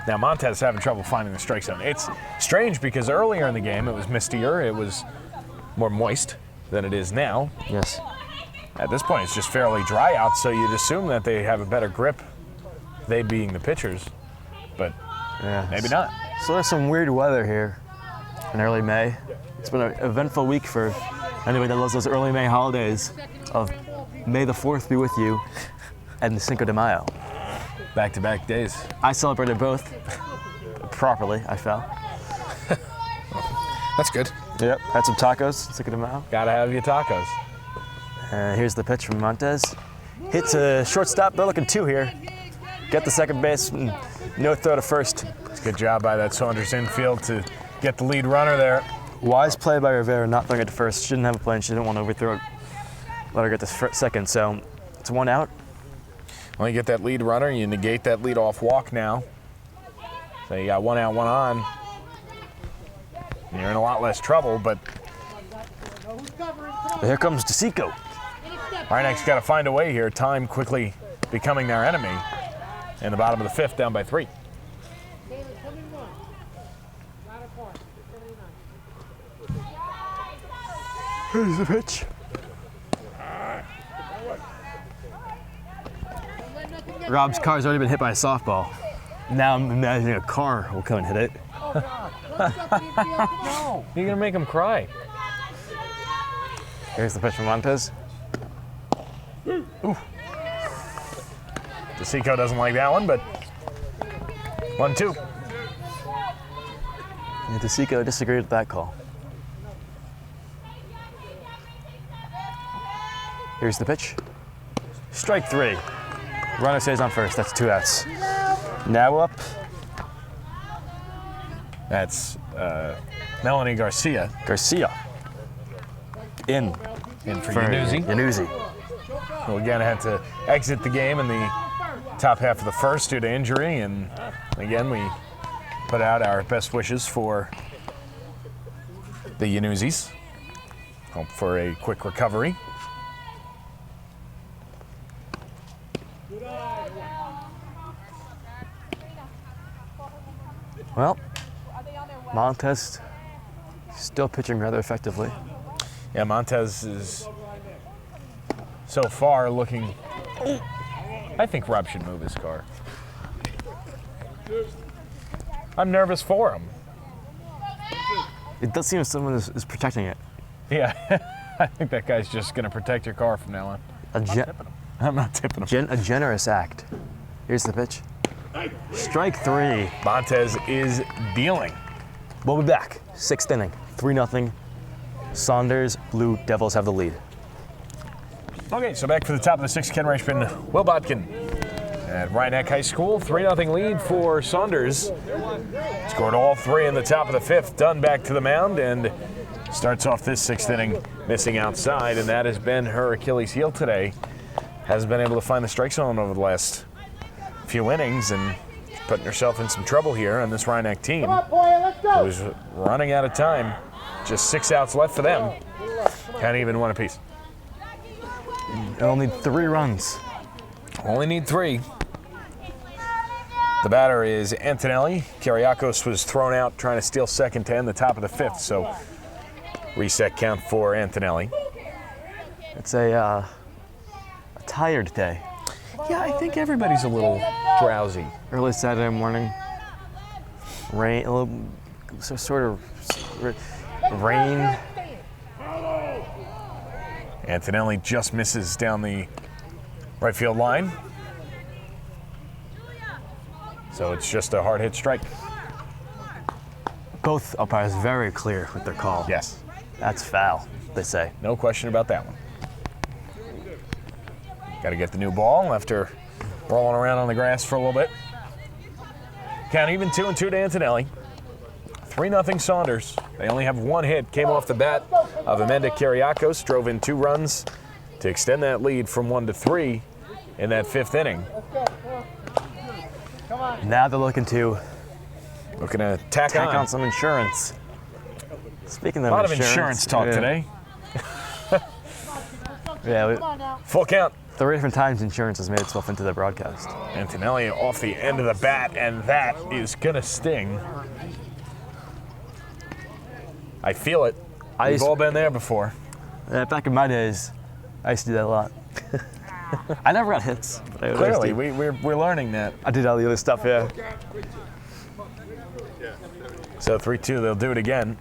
Now Montez is having trouble finding the strike zone. It's strange because earlier in the game it was mistier, it was more moist than it is now. Yes. At this point it's just fairly dry out, so you'd assume that they have a better grip, they being the pitchers, but maybe not. So there's some weird weather here in early May. It's been an eventful week for anybody that loves those early May holidays of May the 4th be with you and the Cinco de Mayo. Back-to-back days. I celebrated both properly, I felt. That's good. Yep. Had some tacos, Cinco de Mayo. Gotta have your tacos. Here's the pitch from Montez. Hits a shortstop, they're looking 2 here. Get the second base, no throw to first. It's a good job by that Saunders infield to get the lead runner there. Wise play by Rivera, not throwing it to first. She didn't have a play and she didn't want to overthrow it. Let her get the second, so it's 1 out. Well, you get that lead runner, you negate that lead-off walk now. So you got 1 out, 1 on. You're in a lot less trouble, but Here comes DeSico. Rhinex got to find a way here. Time quickly becoming their enemy. In the bottom of the 5th, down by 3. Here's the pitch. Rob's car's already been hit by a softball. Now I'm imagining a car will come and hit it. You're going to make him cry. Here's the pitch from Montez. DeSico doesn't like that one, but 1-2. Yeah, DeSico disagreed with that call. Here's the pitch. Strike 3. Runner stays on first. That's 2 outs. Now up. That's Melanie Garcia. In for Yanuzzi. Yanuzzi. Who again had to exit the game in the top half of the 1st due to injury, and again we put out our best wishes for the Yanuzzis. Hope for a quick recovery. Well, Montez still pitching rather effectively. Yeah, Montez is so far looking. I think Rob should move his car. I'm nervous for him. It does seem as someone is protecting it. Yeah, I think that guy's just going to protect your car from now on. I'm not tipping him. A generous act. Here's the pitch. Strike 3. Montez is dealing. We'll be back. 6th inning. 3-0. Saunders Blue Devils have the lead. Okay, so back for the top of the 6th, Ken Reichman, Will Botkin at Rhinebeck High School. 3-0 lead for Saunders. Scored all 3 in the top of the 5th. Dunn back to the mound and starts off this 6th inning missing outside, and that has been her Achilles heel today. Hasn't been able to find the strike zone over the last few innings, and putting herself in some trouble here on this Rhinebeck team. Who's running out of time. Just 6 outs left for them. Can't even win a piece. And only 3 runs. Only need 3. The batter is Antonelli. Kyriakos was thrown out trying to steal second to end the top of the 5th, so reset count for Antonelli. It's a tired day. Yeah, I think everybody's a little drowsy. Early Saturday morning. Rain, a little sort of rain. Antonelli just misses down the right field line. So it's just a hard hit strike. Both umpires very clear with their call. Yes. That's foul, they say. No question about that one. Got to get the new ball after rolling around on the grass for a little bit. Count even 2-2 to Antonelli. 3-0 Saunders. They only have one hit. Came off the bat of Amanda Kiriakos. Drove in 2 runs to extend that lead from 1-3 in that 5th inning. Now they're looking to tack on some insurance. Speaking of a lot of insurance talk today. Yeah, Full count. 3 different times insurance has made itself into the broadcast. Antonelli off the end of the bat, and that is gonna sting. I feel it. We've all been there before. Back in my days, I used to do that a lot. I never got hits. But Clearly, we're learning that. I did all the other stuff, yeah. So 3-2, they'll do it again.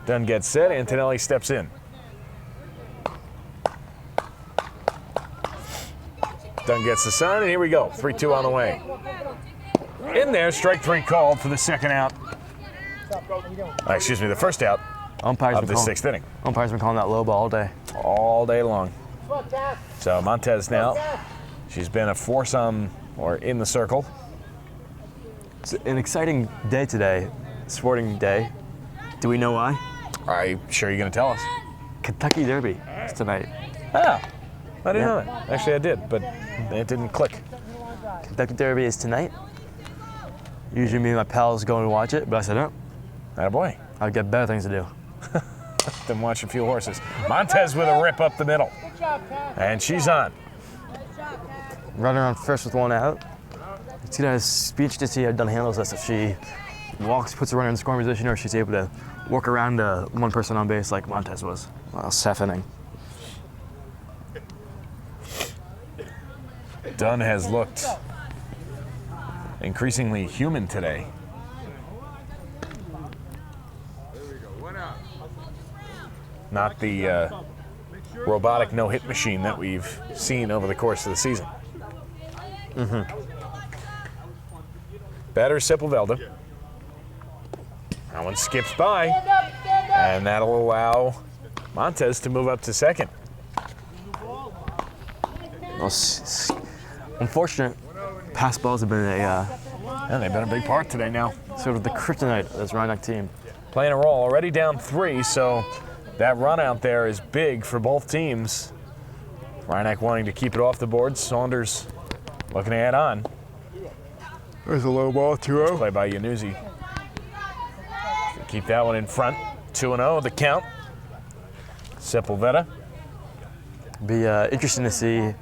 Dunn gets set, Antonelli steps in. Dunn gets the sign, and here we go. 3-2 on the way. In there, strike 3 called for the second out. Excuse me, the first out of the 6th inning. Umpires been calling that low ball all day. All day long. So Montez now, she's been a foursome or in the circle. It's an exciting day today, sporting day. Do we know why? I'm sure you're going to tell us. Kentucky Derby is tonight. Ah, I didn't know that. Actually, I did, but it didn't click. Kentucky Derby is tonight. Usually me and my pals go and watch it, but I said, no, Attaboy. I've got better things to do. Then watch a few horses. Montez with a rip up the middle. And she's on. Running around first with 1 out. It's going to be interesting to see how Dunn handles this. If she walks, puts a runner in scoring position, or if she's able to work around one person on base like Montez was. Well, 7th inning. Dunn has looked increasingly human today. Not the robotic no-hit machine that we've seen over the course of the season. Batter Sepulveda. That one skips by, and that'll allow Montez to move up to second. Well, unfortunate, pass balls have been And they've been a big part today now. sort of the kryptonite of this Rhinebeck team. Playing a role, already down 3, so that run out there is big for both teams. Rhinebeck wanting to keep it off the board. Saunders looking to add on. There's a low ball, 2-0. Play by Yanuzzi. Keep that one in front. 2-0, the count. Sepulveda. Be interesting to see.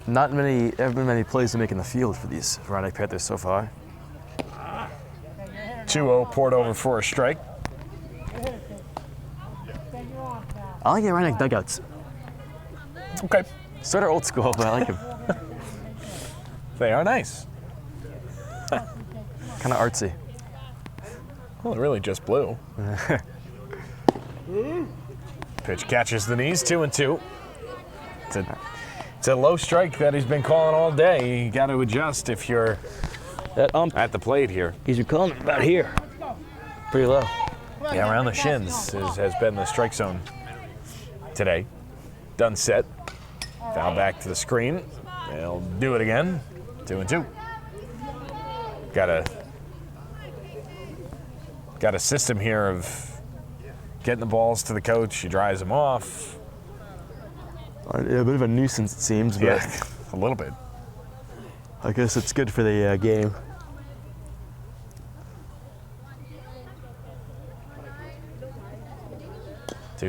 Not many, there have been many plays to make in the field for these Rhinebeck Panthers so far. 2-0 poured over for a strike. I like the Rhinebeck dugouts. Okay. Sort of old school, but I like them. They are nice. Kind of artsy. Well, they're really just blue. Pitch catches the knees, 2-2. It's a low strike that he's been calling all day. You got to adjust if you're at the plate here. He's been calling it about here. Pretty low. Yeah, around the shins has been the strike zone today. Done set. Foul back to the screen. They'll do it again. 2-2. Got a system here of getting the balls to the coach. He dries them off. A bit of a nuisance, it seems, but Yeah, a little bit. I guess it's good for the game.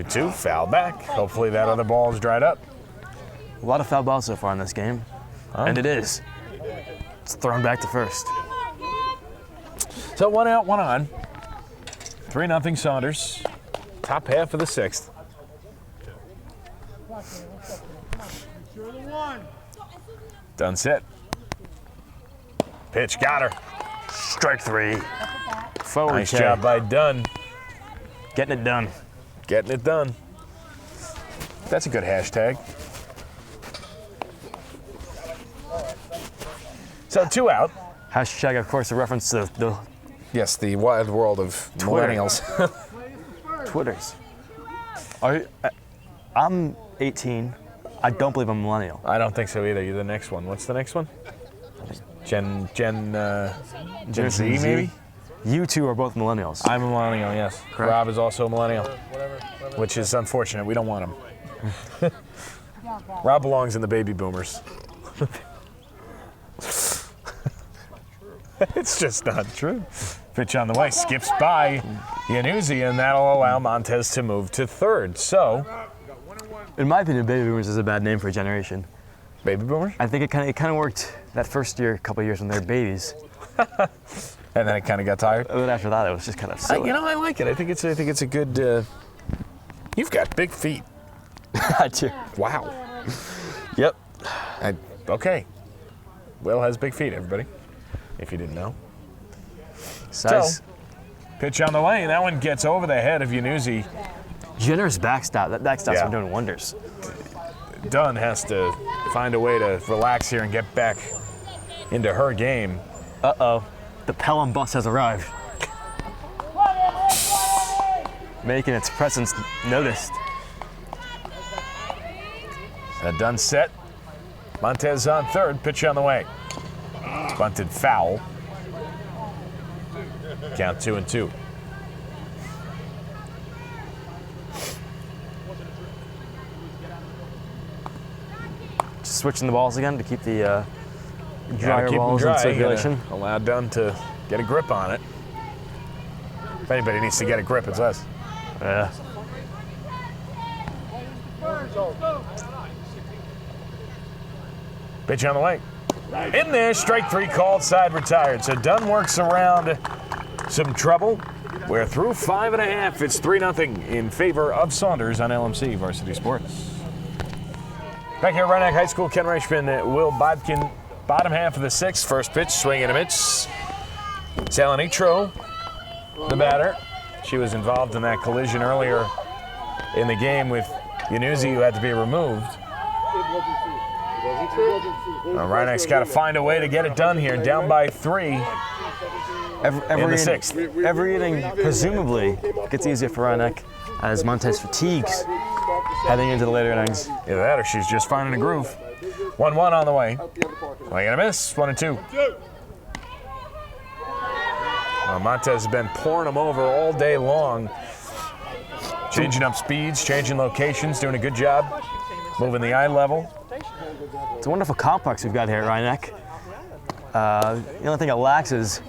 Two, foul back. Hopefully that other ball is dried up. A lot of foul balls so far in this game, and it is. It's thrown back to first. So 1 out, 1 on. 3-0 Saunders. Top half of the 6th. Done set. Pitch got her. Strike 3. Forward Nice K. job by Dunn. Getting it done. Getting it done. That's a good hashtag. So 2 out. Hashtag, of course, a reference to the Yes, the wide world of Twitter. millennials. Twitters. I'm 18. I don't believe I'm a millennial. I don't think so either. You're the next one. What's the next one? Gen Z, maybe? You two are both millennials. I'm a millennial, yes. Correct. Rob is also a millennial, which is unfortunate. We don't want him. Rob belongs in the baby boomers. It's just not true. Pitch on the way, skips by Yanuzzi, and that'll allow Montez to move to third. So, In my opinion, baby boomers is a bad name for a generation. baby boomers? I think it kind of worked that first year, couple years when they were babies. And then it kind of got tired. But then after that, it was just kind of silly. I like it. I think it's a good. You've got big feet. I do. Wow. Yep. Okay. Will has big feet, everybody. If you didn't know. Size. So, pitch on the way. That one gets over the head of Yanuzzi. Generous backstop. That backstop's Yeah. been doing wonders. Dunn has to find a way to relax here and get back into her game. Uh-oh. The Pelham bus has arrived. Making its presence noticed. Dunn set. Montez on third. Pitch on the way. Bunted foul. Count 2-2. Just switching the balls again to keep the Gotta drier keep 'em balls dry. in You circulation. gotta allow Dunn to get a grip on it. If anybody needs to get a grip, it's us. Yeah. Pitch on the way. In there, strike 3 called, side retired. So Dunn works around some trouble. We're through 5.5. It's 3-0 in favor of Saunders on LMC Varsity Sports. Back here at Rhinebeck High School, Ken Reichman, Will Bodkin, bottom half of the 6th. First pitch, swing and a miss. Salanitro, the batter. She was involved in that collision earlier in the game with Yanuzzi, who had to be removed. Rhinebeck's got to find a way to get it done here. Down by 3 in the 6th. Every inning, presumably, gets easier for Rhinebeck as Montez fatigues heading into the later innings. Either that or she's just finding a groove. 1-1 on the way. Swing and a miss. 1-2. Montez has been pouring them over all day long. Changing up speeds, changing locations, doing a good job. Moving the eye level. It's a wonderful complex we've got here at Rhinebeck. The only thing it lacks is,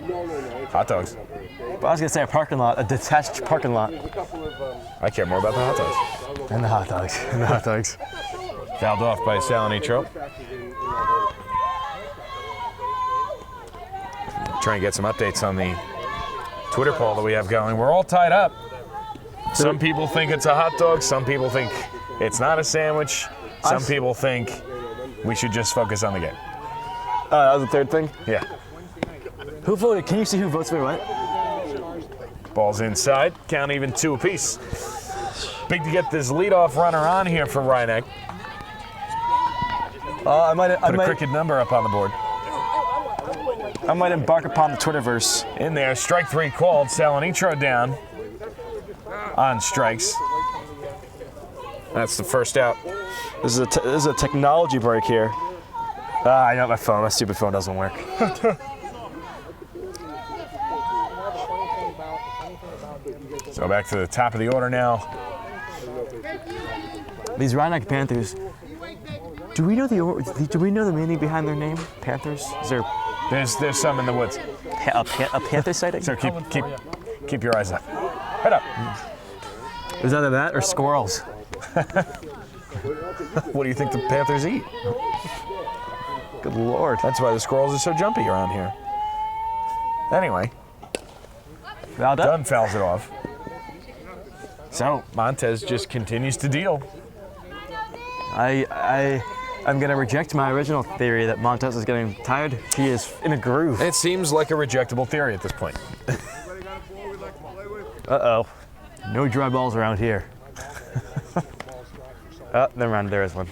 Hot dogs. I was gonna say a parking lot, a detached parking lot. I care more about the hot dogs. And the hot dogs, and the hot dogs. Fouled off by Salanitro. Trying to get some updates on the Twitter poll that we have going. We're all tied up. Some people think it's a hot dog. Some people think it's not a sandwich. Some people think we should just focus on the game. That was the third thing. Yeah. Who voted? Can you see who votes for what? Ball's inside. Count even 2 apiece. Big to get this leadoff runner on here for Rhinebeck. I Put a cricket number up on the board. might embark upon the Twitterverse. In there, strike 3 called. Salanitro down on strikes. That's the first out. This is a technology break here. I know my phone. My stupid phone doesn't work. So back to the top of the order now. These Rhinebeck Panthers. Do we know the meaning behind their name? Panthers? Is there There's some in the woods. a panther sighting? So keep your eyes up. Head up. Is either that or squirrels? What do you think the Panthers eat? Good Lord. That's why the squirrels are so jumpy around here. Anyway, Fouled up? Dunn fouls it off. So Montez just continues to deal. I'm gonna reject my original theory that Montez is getting tired. He is in a groove. It seems like a rejectable theory at this point. Uh-oh. No dry balls around here. Oh, never mind, there is one.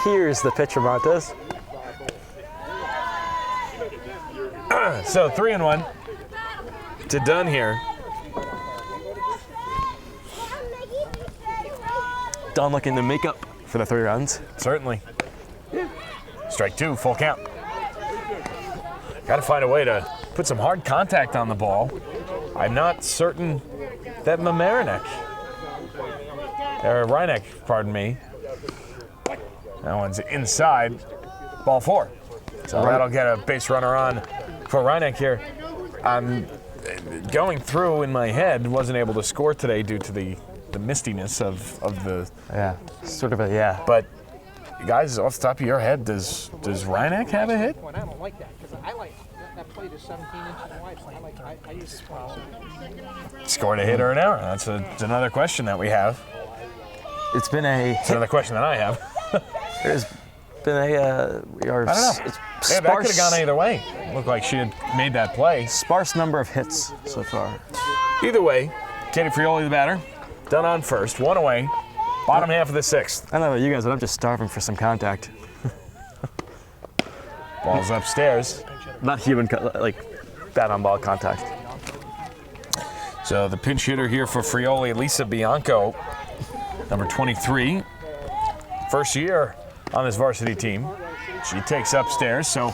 hears the pitch from Montez. So 3-1 to Dunn here. Dunn looking to make up for the 3 runs. Certainly. Strike 2, full count. Got to find a way to put some hard contact on the ball. I'm not certain that Reineck, pardon me. That one's inside. Ball 4. So that'll get a base runner on for Reineck here. I'm going through in my head, wasn't able to score today due to the mistiness of the. Yeah, sort of a, yeah. But guys, off the top of your head, does Reineck have a hit? I don't like that because I like that plate is 17 inches wide. So I use this one. Scored a hit or an error? That's another question that we have. It's been a. It's another question that I have. There's been a. I don't know. Yeah, that could have gone either way. Looked like she had made that play. Sparse number of hits so far. Either way, Katie Frioli the batter. Done on first, 1 away. Bottom half of the 6th. I don't know about you guys, but I'm just starving for some contact. Ball's upstairs. Not human, like bat on ball contact. So the pinch hitter here for Frioli, Lisa Bianco, number 23. First year on this varsity team. She takes upstairs, so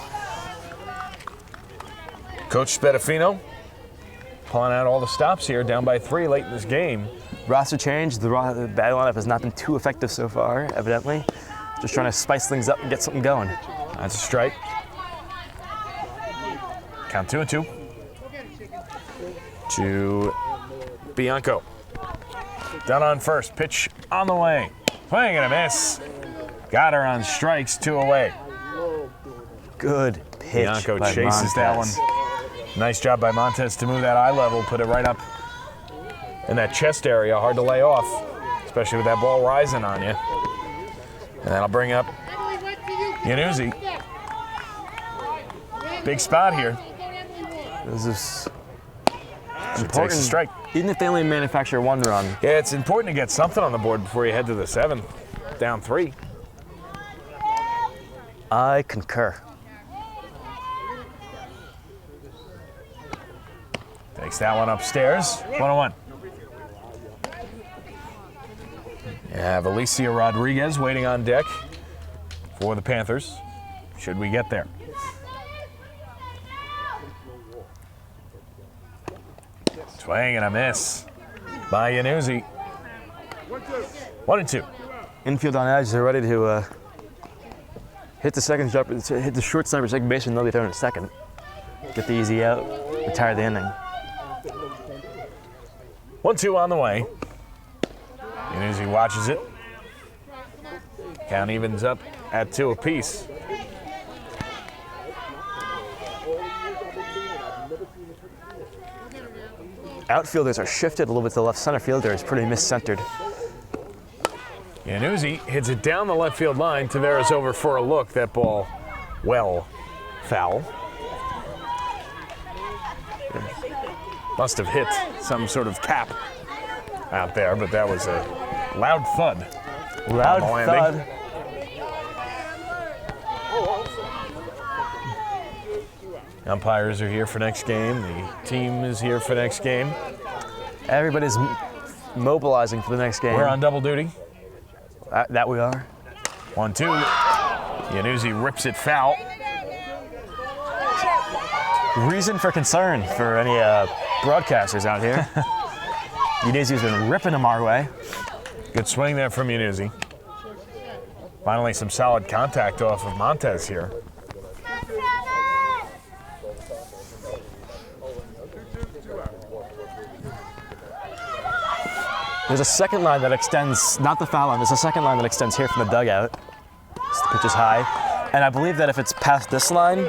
Coach Spadafino pulling out all the stops here, down by 3 late in this game. Roster change, the batting lineup has not been too effective so far, evidently. Just trying to spice things up and get something going. That's a strike. Count 2-2. To Bianco. Down on first, pitch on the way. Swing and a miss. Got her on strikes, 2 away. Good pitch. Bianco by chases Montez. that one. Nice job by Montez to move that eye level, put it right up in that chest area. Hard to lay off, especially with that ball rising on you. And that'll bring up Yanuzzi. Big spot here. This is She important. takes a strike. Even if they only manufacture 1 run. Yeah, it's important to get something on the board before you head to the 7th. Down 3. I concur. Takes that one upstairs. 1-1. You have Alicia Rodriguez waiting on deck for the Panthers, should we get there. Swing and a miss by Yanuzzi. 1-2. Infield on edge, they're ready to hit the second jump, hit the short side or second baseman, they'll be throwing a second. Get the easy out, retire the inning. 1-2 on the way. Yanuzzi watches it. Count evens up at 2 apiece. Outfielders are shifted a little bit to the left. Center fielder is pretty mis-centered. Yanuzzi hits it down the left field line. Tavera's over for a look. That ball, well, foul. Must have hit some sort of cap out there, but that was a loud thud. Loud on the landing. thud. Umpires are here for next game. The team is here for next game. Everybody's mobilizing for the next game. We're on double duty. That we are. 1-2. Yanuzzi rips it foul. Reason for concern for any broadcasters out here. Yanuzzi's been ripping them our way. Good swing there from Yanuzzi. Finally, some solid contact off of Montez here. There's a second line that extends, not the foul line, there's a second line that extends here from the dugout. The pitch is high. And I believe that if it's past this line,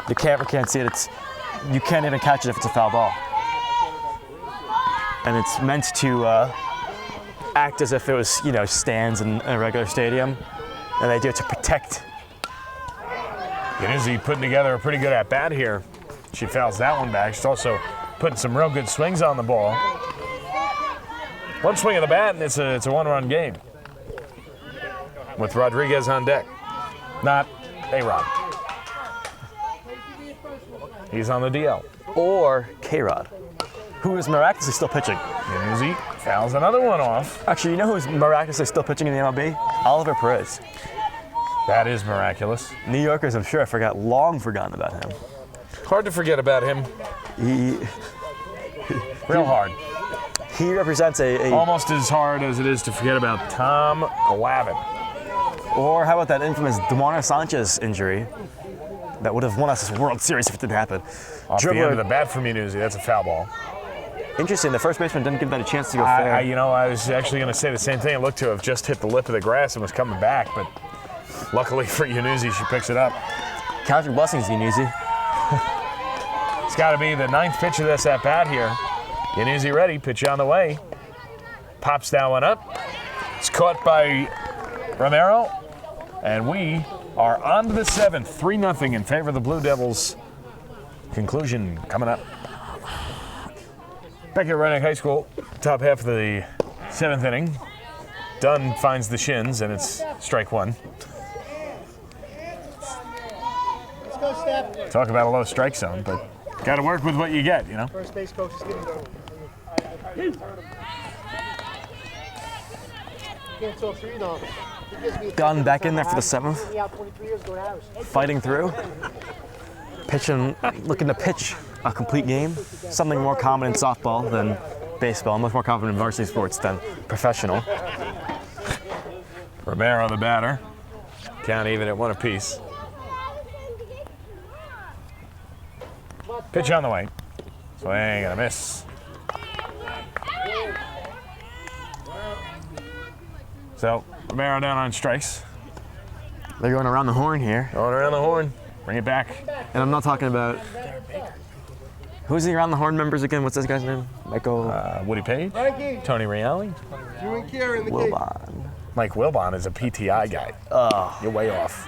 the camera can't see it. You can't even catch it if it's a foul ball. And it's meant to act as if it was, stands in a regular stadium. And they do it to protect. Yanuzzi putting together a pretty good at-bat here. She fouls that one back. She's also putting some real good swings on the ball. One swing of the bat, and it's a one-run game with Rodriguez on deck. Not A-Rod. He's on the DL. Or K-Rod, who is miraculously still pitching. Yanuzzi fouls another one off. Actually, you know who's miraculously still pitching in the MLB? Oliver Perez. That is miraculous. New Yorkers, I'm sure, long forgotten about him. Hard to forget about him. He Real hard. represents a Almost as hard as it is to forget about Tom Glavine. or how about that infamous Demar Sanchez injury that would have won us this World Series if it didn't happen. Off the end of the bat from Yanuzzi. That's a foul ball. Interesting, the first baseman didn't give that a chance to go fair. I was actually going to say the same thing. It looked to have just hit the lip of the grass and was coming back, but luckily for Yanuzzi, she picks it up. Count your blessings, Yanuzzi. It's got to be the ninth pitch of this at bat here. Yanuzzi ready, pitch on the way. Pops that one up. It's caught by Romero, and we are on to the seventh. 3-0 in favor of the Blue Devils. Conclusion coming up. Back at Redneck High School, top half of the seventh inning. Dunn finds the shins, and it's strike one. Let's go, Steph. Talk about a low strike zone, but got to work with what you get, you know? First base coach is getting going. Can't talk to you, though. Dunn back in there for the seventh, 23 years ago now. fighting through. Pitching, looking to pitch a complete game. Something more common in softball than baseball, much more common in varsity sports than professional. Romero, the batter. Count even at one apiece. Pitch on the way. Swing and a miss. So, Romero down on strikes. They're going around the horn here. Going around the horn. Bring it back. And I'm not talking about, who's the around the horn members again? What's this guy's name? Michael Woody Page. Tony Reale. Wilbon. Mike Wilbon is a PTI guy. You're way off.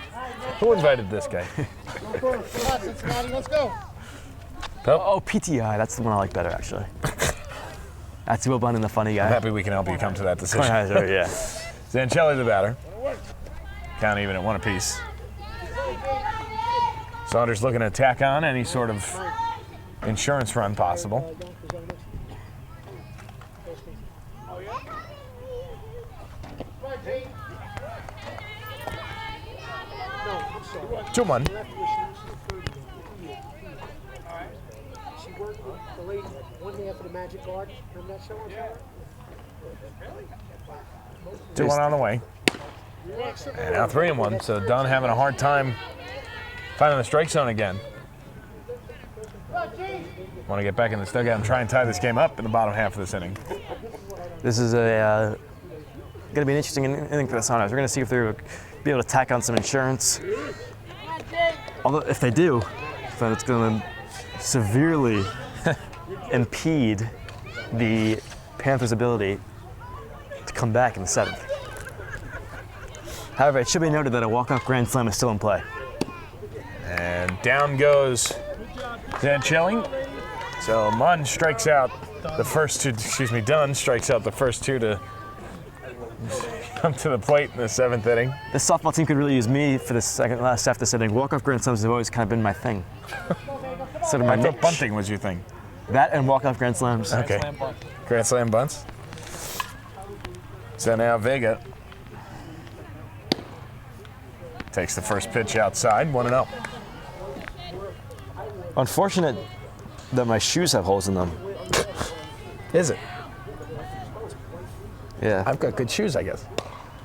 Who invited this guy? Let's go. Oh, PTI, that's the one I like better, actually. That's Wilbon and the funny guy. I'm happy we can help you come to that decision. Yeah. Zanchelli, the batter. Count even at one apiece. Saunders looking to tack on any sort of insurance run possible. Two one. She worked with the lady one day after the Magic Garden. Remember that show on TV? 2-1 on the way. And now 3-1. So Dunn having a hard time finding the strike zone again. Want to get back in the dugout and try and tie this game up in the bottom half of this inning. This is going to be an interesting inning for the Saunders. We're going to see if they're be able to tack on some insurance. Although if they do, then it's going to severely impede the Panthers' ability to come back in the seventh. However, it should be noted that a walk-off grand slam is still in play. And down goes Zanchelli. So Dunn strikes out the first two to come to the plate in the seventh inning. This softball team could really use me for the last half of this inning. Walk-off grand slams have always kind of been my thing. Sort of my I thought niche. bunting was your thing. That and walk-off grand slams. Okay. Grand slam bunts. So now Vega takes the first pitch outside, 1-0. Unfortunate that my shoes have holes in them. Is it? Yeah. I've got good shoes, I guess.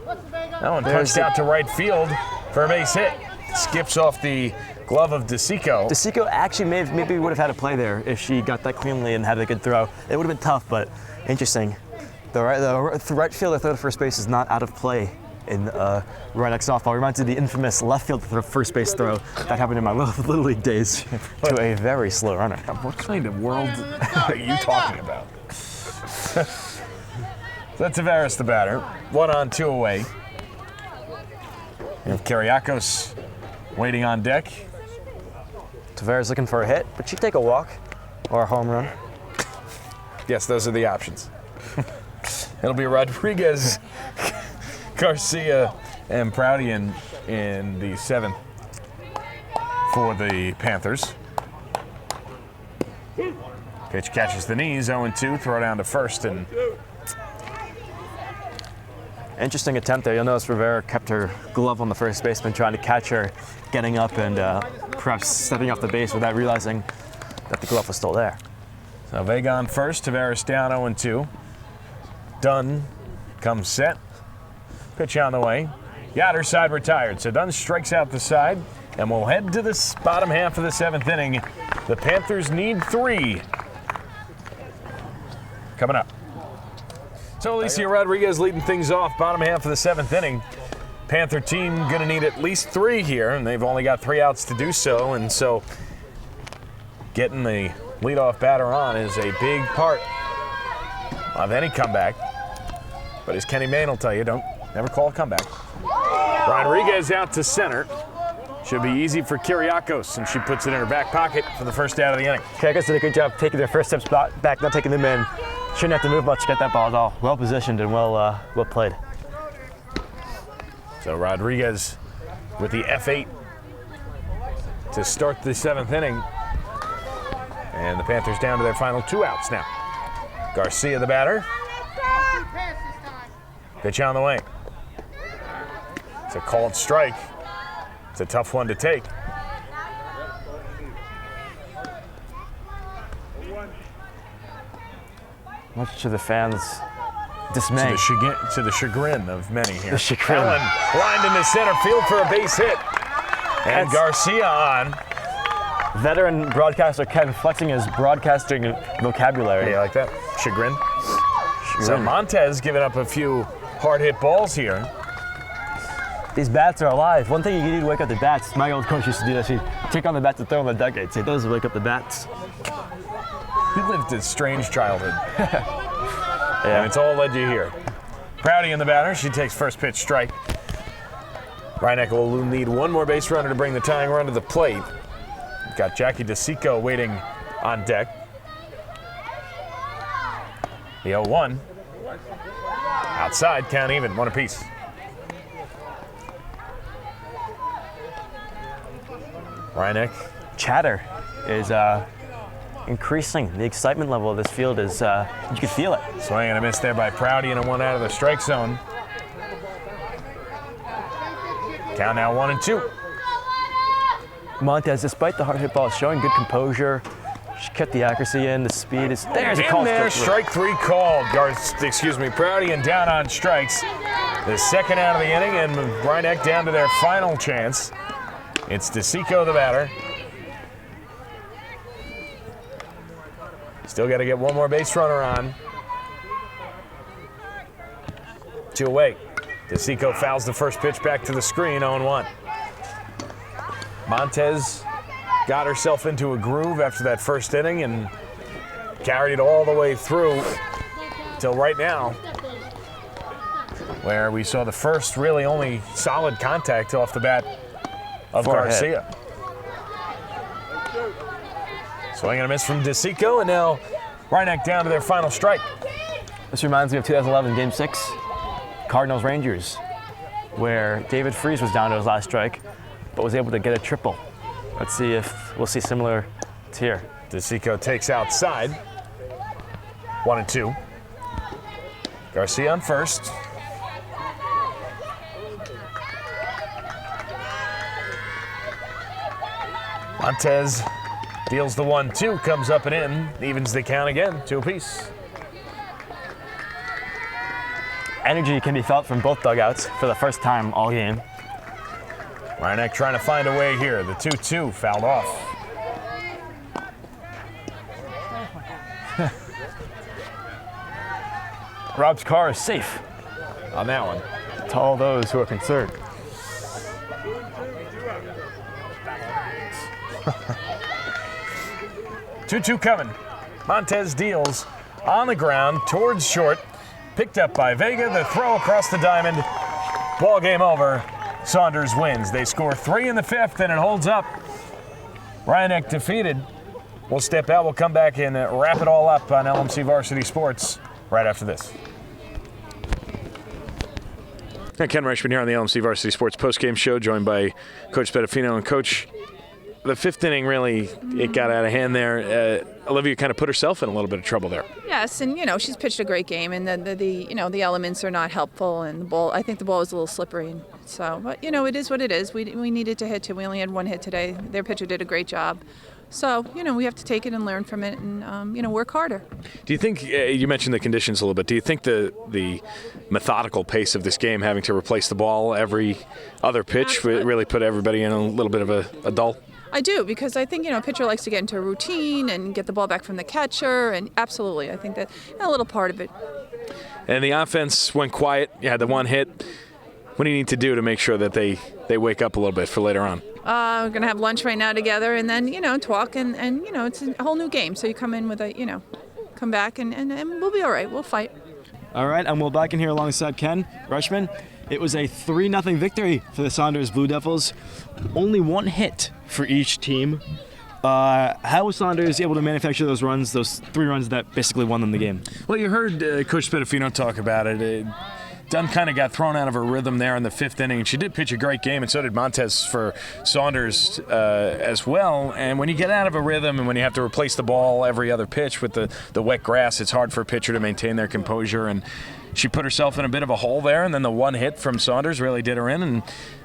That one There's punched out to right field for a base hit. Skips off the glove of DeSico. DeSico actually maybe would have had a play there if she got that cleanly and had a good throw. It would have been tough, but interesting. The right fielder throw to first base is not out of play in Redneck softball. Reminds me of the infamous left field first base throw that happened in my Little League days to a very slow runner. What kind of world are you talking about? That's Tavares, the batter. 1 on, 2 away. We have Kiriakos waiting on deck. Tavares looking for a hit, but she'd take a walk or a home run. Yes, those are the options. It'll be Rodriguez, Garcia, and Proudian in the 7th for the Panthers. Pitch catches the knees, 0-2, throw down to first, and Interesting attempt there. You'll notice Rivera kept her glove on the first baseman, trying to catch her getting up and perhaps stepping off the base without realizing that the glove was still there. so Vega on first, Tavares down 0-2. Dunn comes set. Pitch on the way. Yatter side retired. So Dunn strikes out the side, and we'll head to the bottom half of the 7th inning. The Panthers need 3. Coming up. So Alicia Rodriguez leading things off, bottom half of the 7th inning. Panther team going to need at least 3 here, and they've only got 3 outs to do so. And so getting the leadoff batter on is a big part of any comeback. But as Kenny Mayne will tell you, never call a comeback. Rodriguez out to center. Should be easy for Kiriakos, and she puts it in her back pocket for the first out of the inning. Kiriakos did a good job taking their first steps back, not taking them in. Shouldn't have to move much to get that ball at all. Well positioned and well played. So Rodriguez with the F8 to start the 7th inning. And the Panthers down to their final 2 outs now. Garcia the batter. Pitch on the way. It's a called strike. It's a tough one to take. Much to the fans' dismay. To the chagrin of many here. The chagrin. Allen lined into center field for a base hit. And Garcia on. Veteran broadcaster Ken flexing his broadcasting vocabulary. Yeah, you like that? Chagrin. So Montez giving up a few hard hit balls here. These bats are alive. One thing you need to wake up the bats. My old coach used to do this. He'd take on the bats and throw them in the dugout. Say, those will wake up the bats. He lived a strange childhood. Yeah. And it's all led you here. Prouty in the batter. She takes first pitch strike. Reineck will need one more base runner to bring the tying run to the plate. Got Jackie DeSico waiting on deck. The 0-1. Outside, count even, 1 apiece. Reineck. Chatter is increasing. The excitement level of this field is, you can feel it. Swing and a miss there by Prouty and a 1 out of the strike zone. Count now 1-2. Montez, despite the hard hit ball, is showing good composure. She kept the accuracy in, the speed is there's a call. Strike 3 called. Prouty and down on strikes. The second out of the inning, and Reineck down to their final chance. It's DeSico the batter. Still got to get one more base runner on. 2 away. DeSico fouls the first pitch back to the screen, 0-1. Montez got herself into a groove after that first inning and carried it all the way through till right now, where we saw the first really only solid contact off the bat of Garcia. Swing and a miss from DeSico, and now Reineck down to their final strike. This reminds me of 2011 Game 6, Cardinals-Rangers, where David Freese was down to his last strike, but was able to get a triple. Let's see if we'll see similar to here. DeSico takes outside. 1-2. Garcia on first. Montez deals the 1-2, comes up and in, evens the count again, 2 apiece. Energy can be felt from both dugouts for the first time all game. Reineck trying to find a way here. The 2-2 fouled off. Rob's car is safe On that one. to all those who are concerned. Two coming. Montez deals on the ground towards short. Picked up by Vega. The throw across the diamond. Ball game over. Saunders wins. They score 3 in the 5th, and it holds up. Reineck defeated. We'll step out. We'll come back and wrap it all up on LMC Varsity Sports right after this. Ken Reichman here on the LMC Varsity Sports postgame show, joined by Coach Pedafino. And Coach, the fifth inning really, it got out of hand there. Olivia kind of put herself in a little bit of trouble there. Yes, and she's pitched a great game, and the elements are not helpful, and the ball. I think the ball was a little slippery, and so. But it is what it is. We needed to hit two. We only had one hit today. Their pitcher did a great job. So, we have to take it and learn from it and, work harder. Do you think, you mentioned the conditions a little bit, do you think the methodical pace of this game, having to replace the ball every other pitch, really put everybody in a little bit of a dull? I do, because I think, a pitcher likes to get into a routine and get the ball back from the catcher, and absolutely, I think that a little part of it. And the offense went quiet. You had the one hit. What do you need to do to make sure that they wake up a little bit for later on? We're going to have lunch right now together and then, talk and it's a whole new game. So you come in with come back and we'll be all right. We'll fight. All right, I'm Will back in here alongside Ken Reichman. It was a 3-0 victory for the Saunders Blue Devils. Only one hit for each team. How was Saunders able to manufacture those runs, those 3 runs that basically won them the game? Well, you heard Coach Pedafino talk about it. Dunn kind of got thrown out of her rhythm there in the 5th inning, and she did pitch a great game, and so did Montez for Saunders as well. And when you get out of a rhythm and when you have to replace the ball every other pitch with the wet grass, it's hard for a pitcher to maintain their composure. And she put herself in a bit of a hole there, and then the one hit from Saunders really did her in. And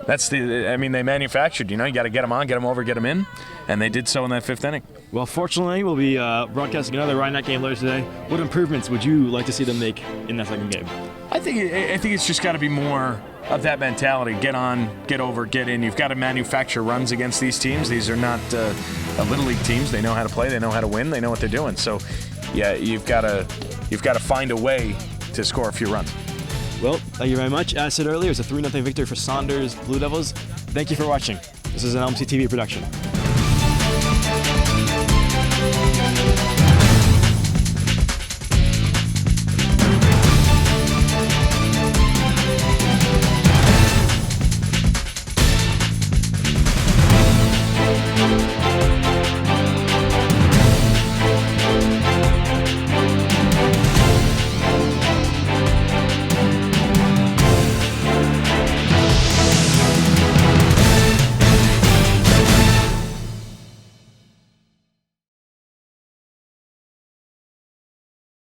that's they manufactured. You got to get them on, get them over, get them in, and they did so in that 5th inning. Well, fortunately, we'll be broadcasting another Rhinebeck game later today. What improvements would you like to see them make in that second game? I think it's just got to be more of that mentality. Get on, get over, get in. You've got to manufacture runs against these teams. These are not Little League teams. They know how to play. They know how to win. They know what they're doing. So, yeah, you've got to find a way to score a few runs. Well, thank you very much. As I said earlier, it's a 3-0 victory for Saunders Blue Devils. Thank you for watching. This is an LMC TV production.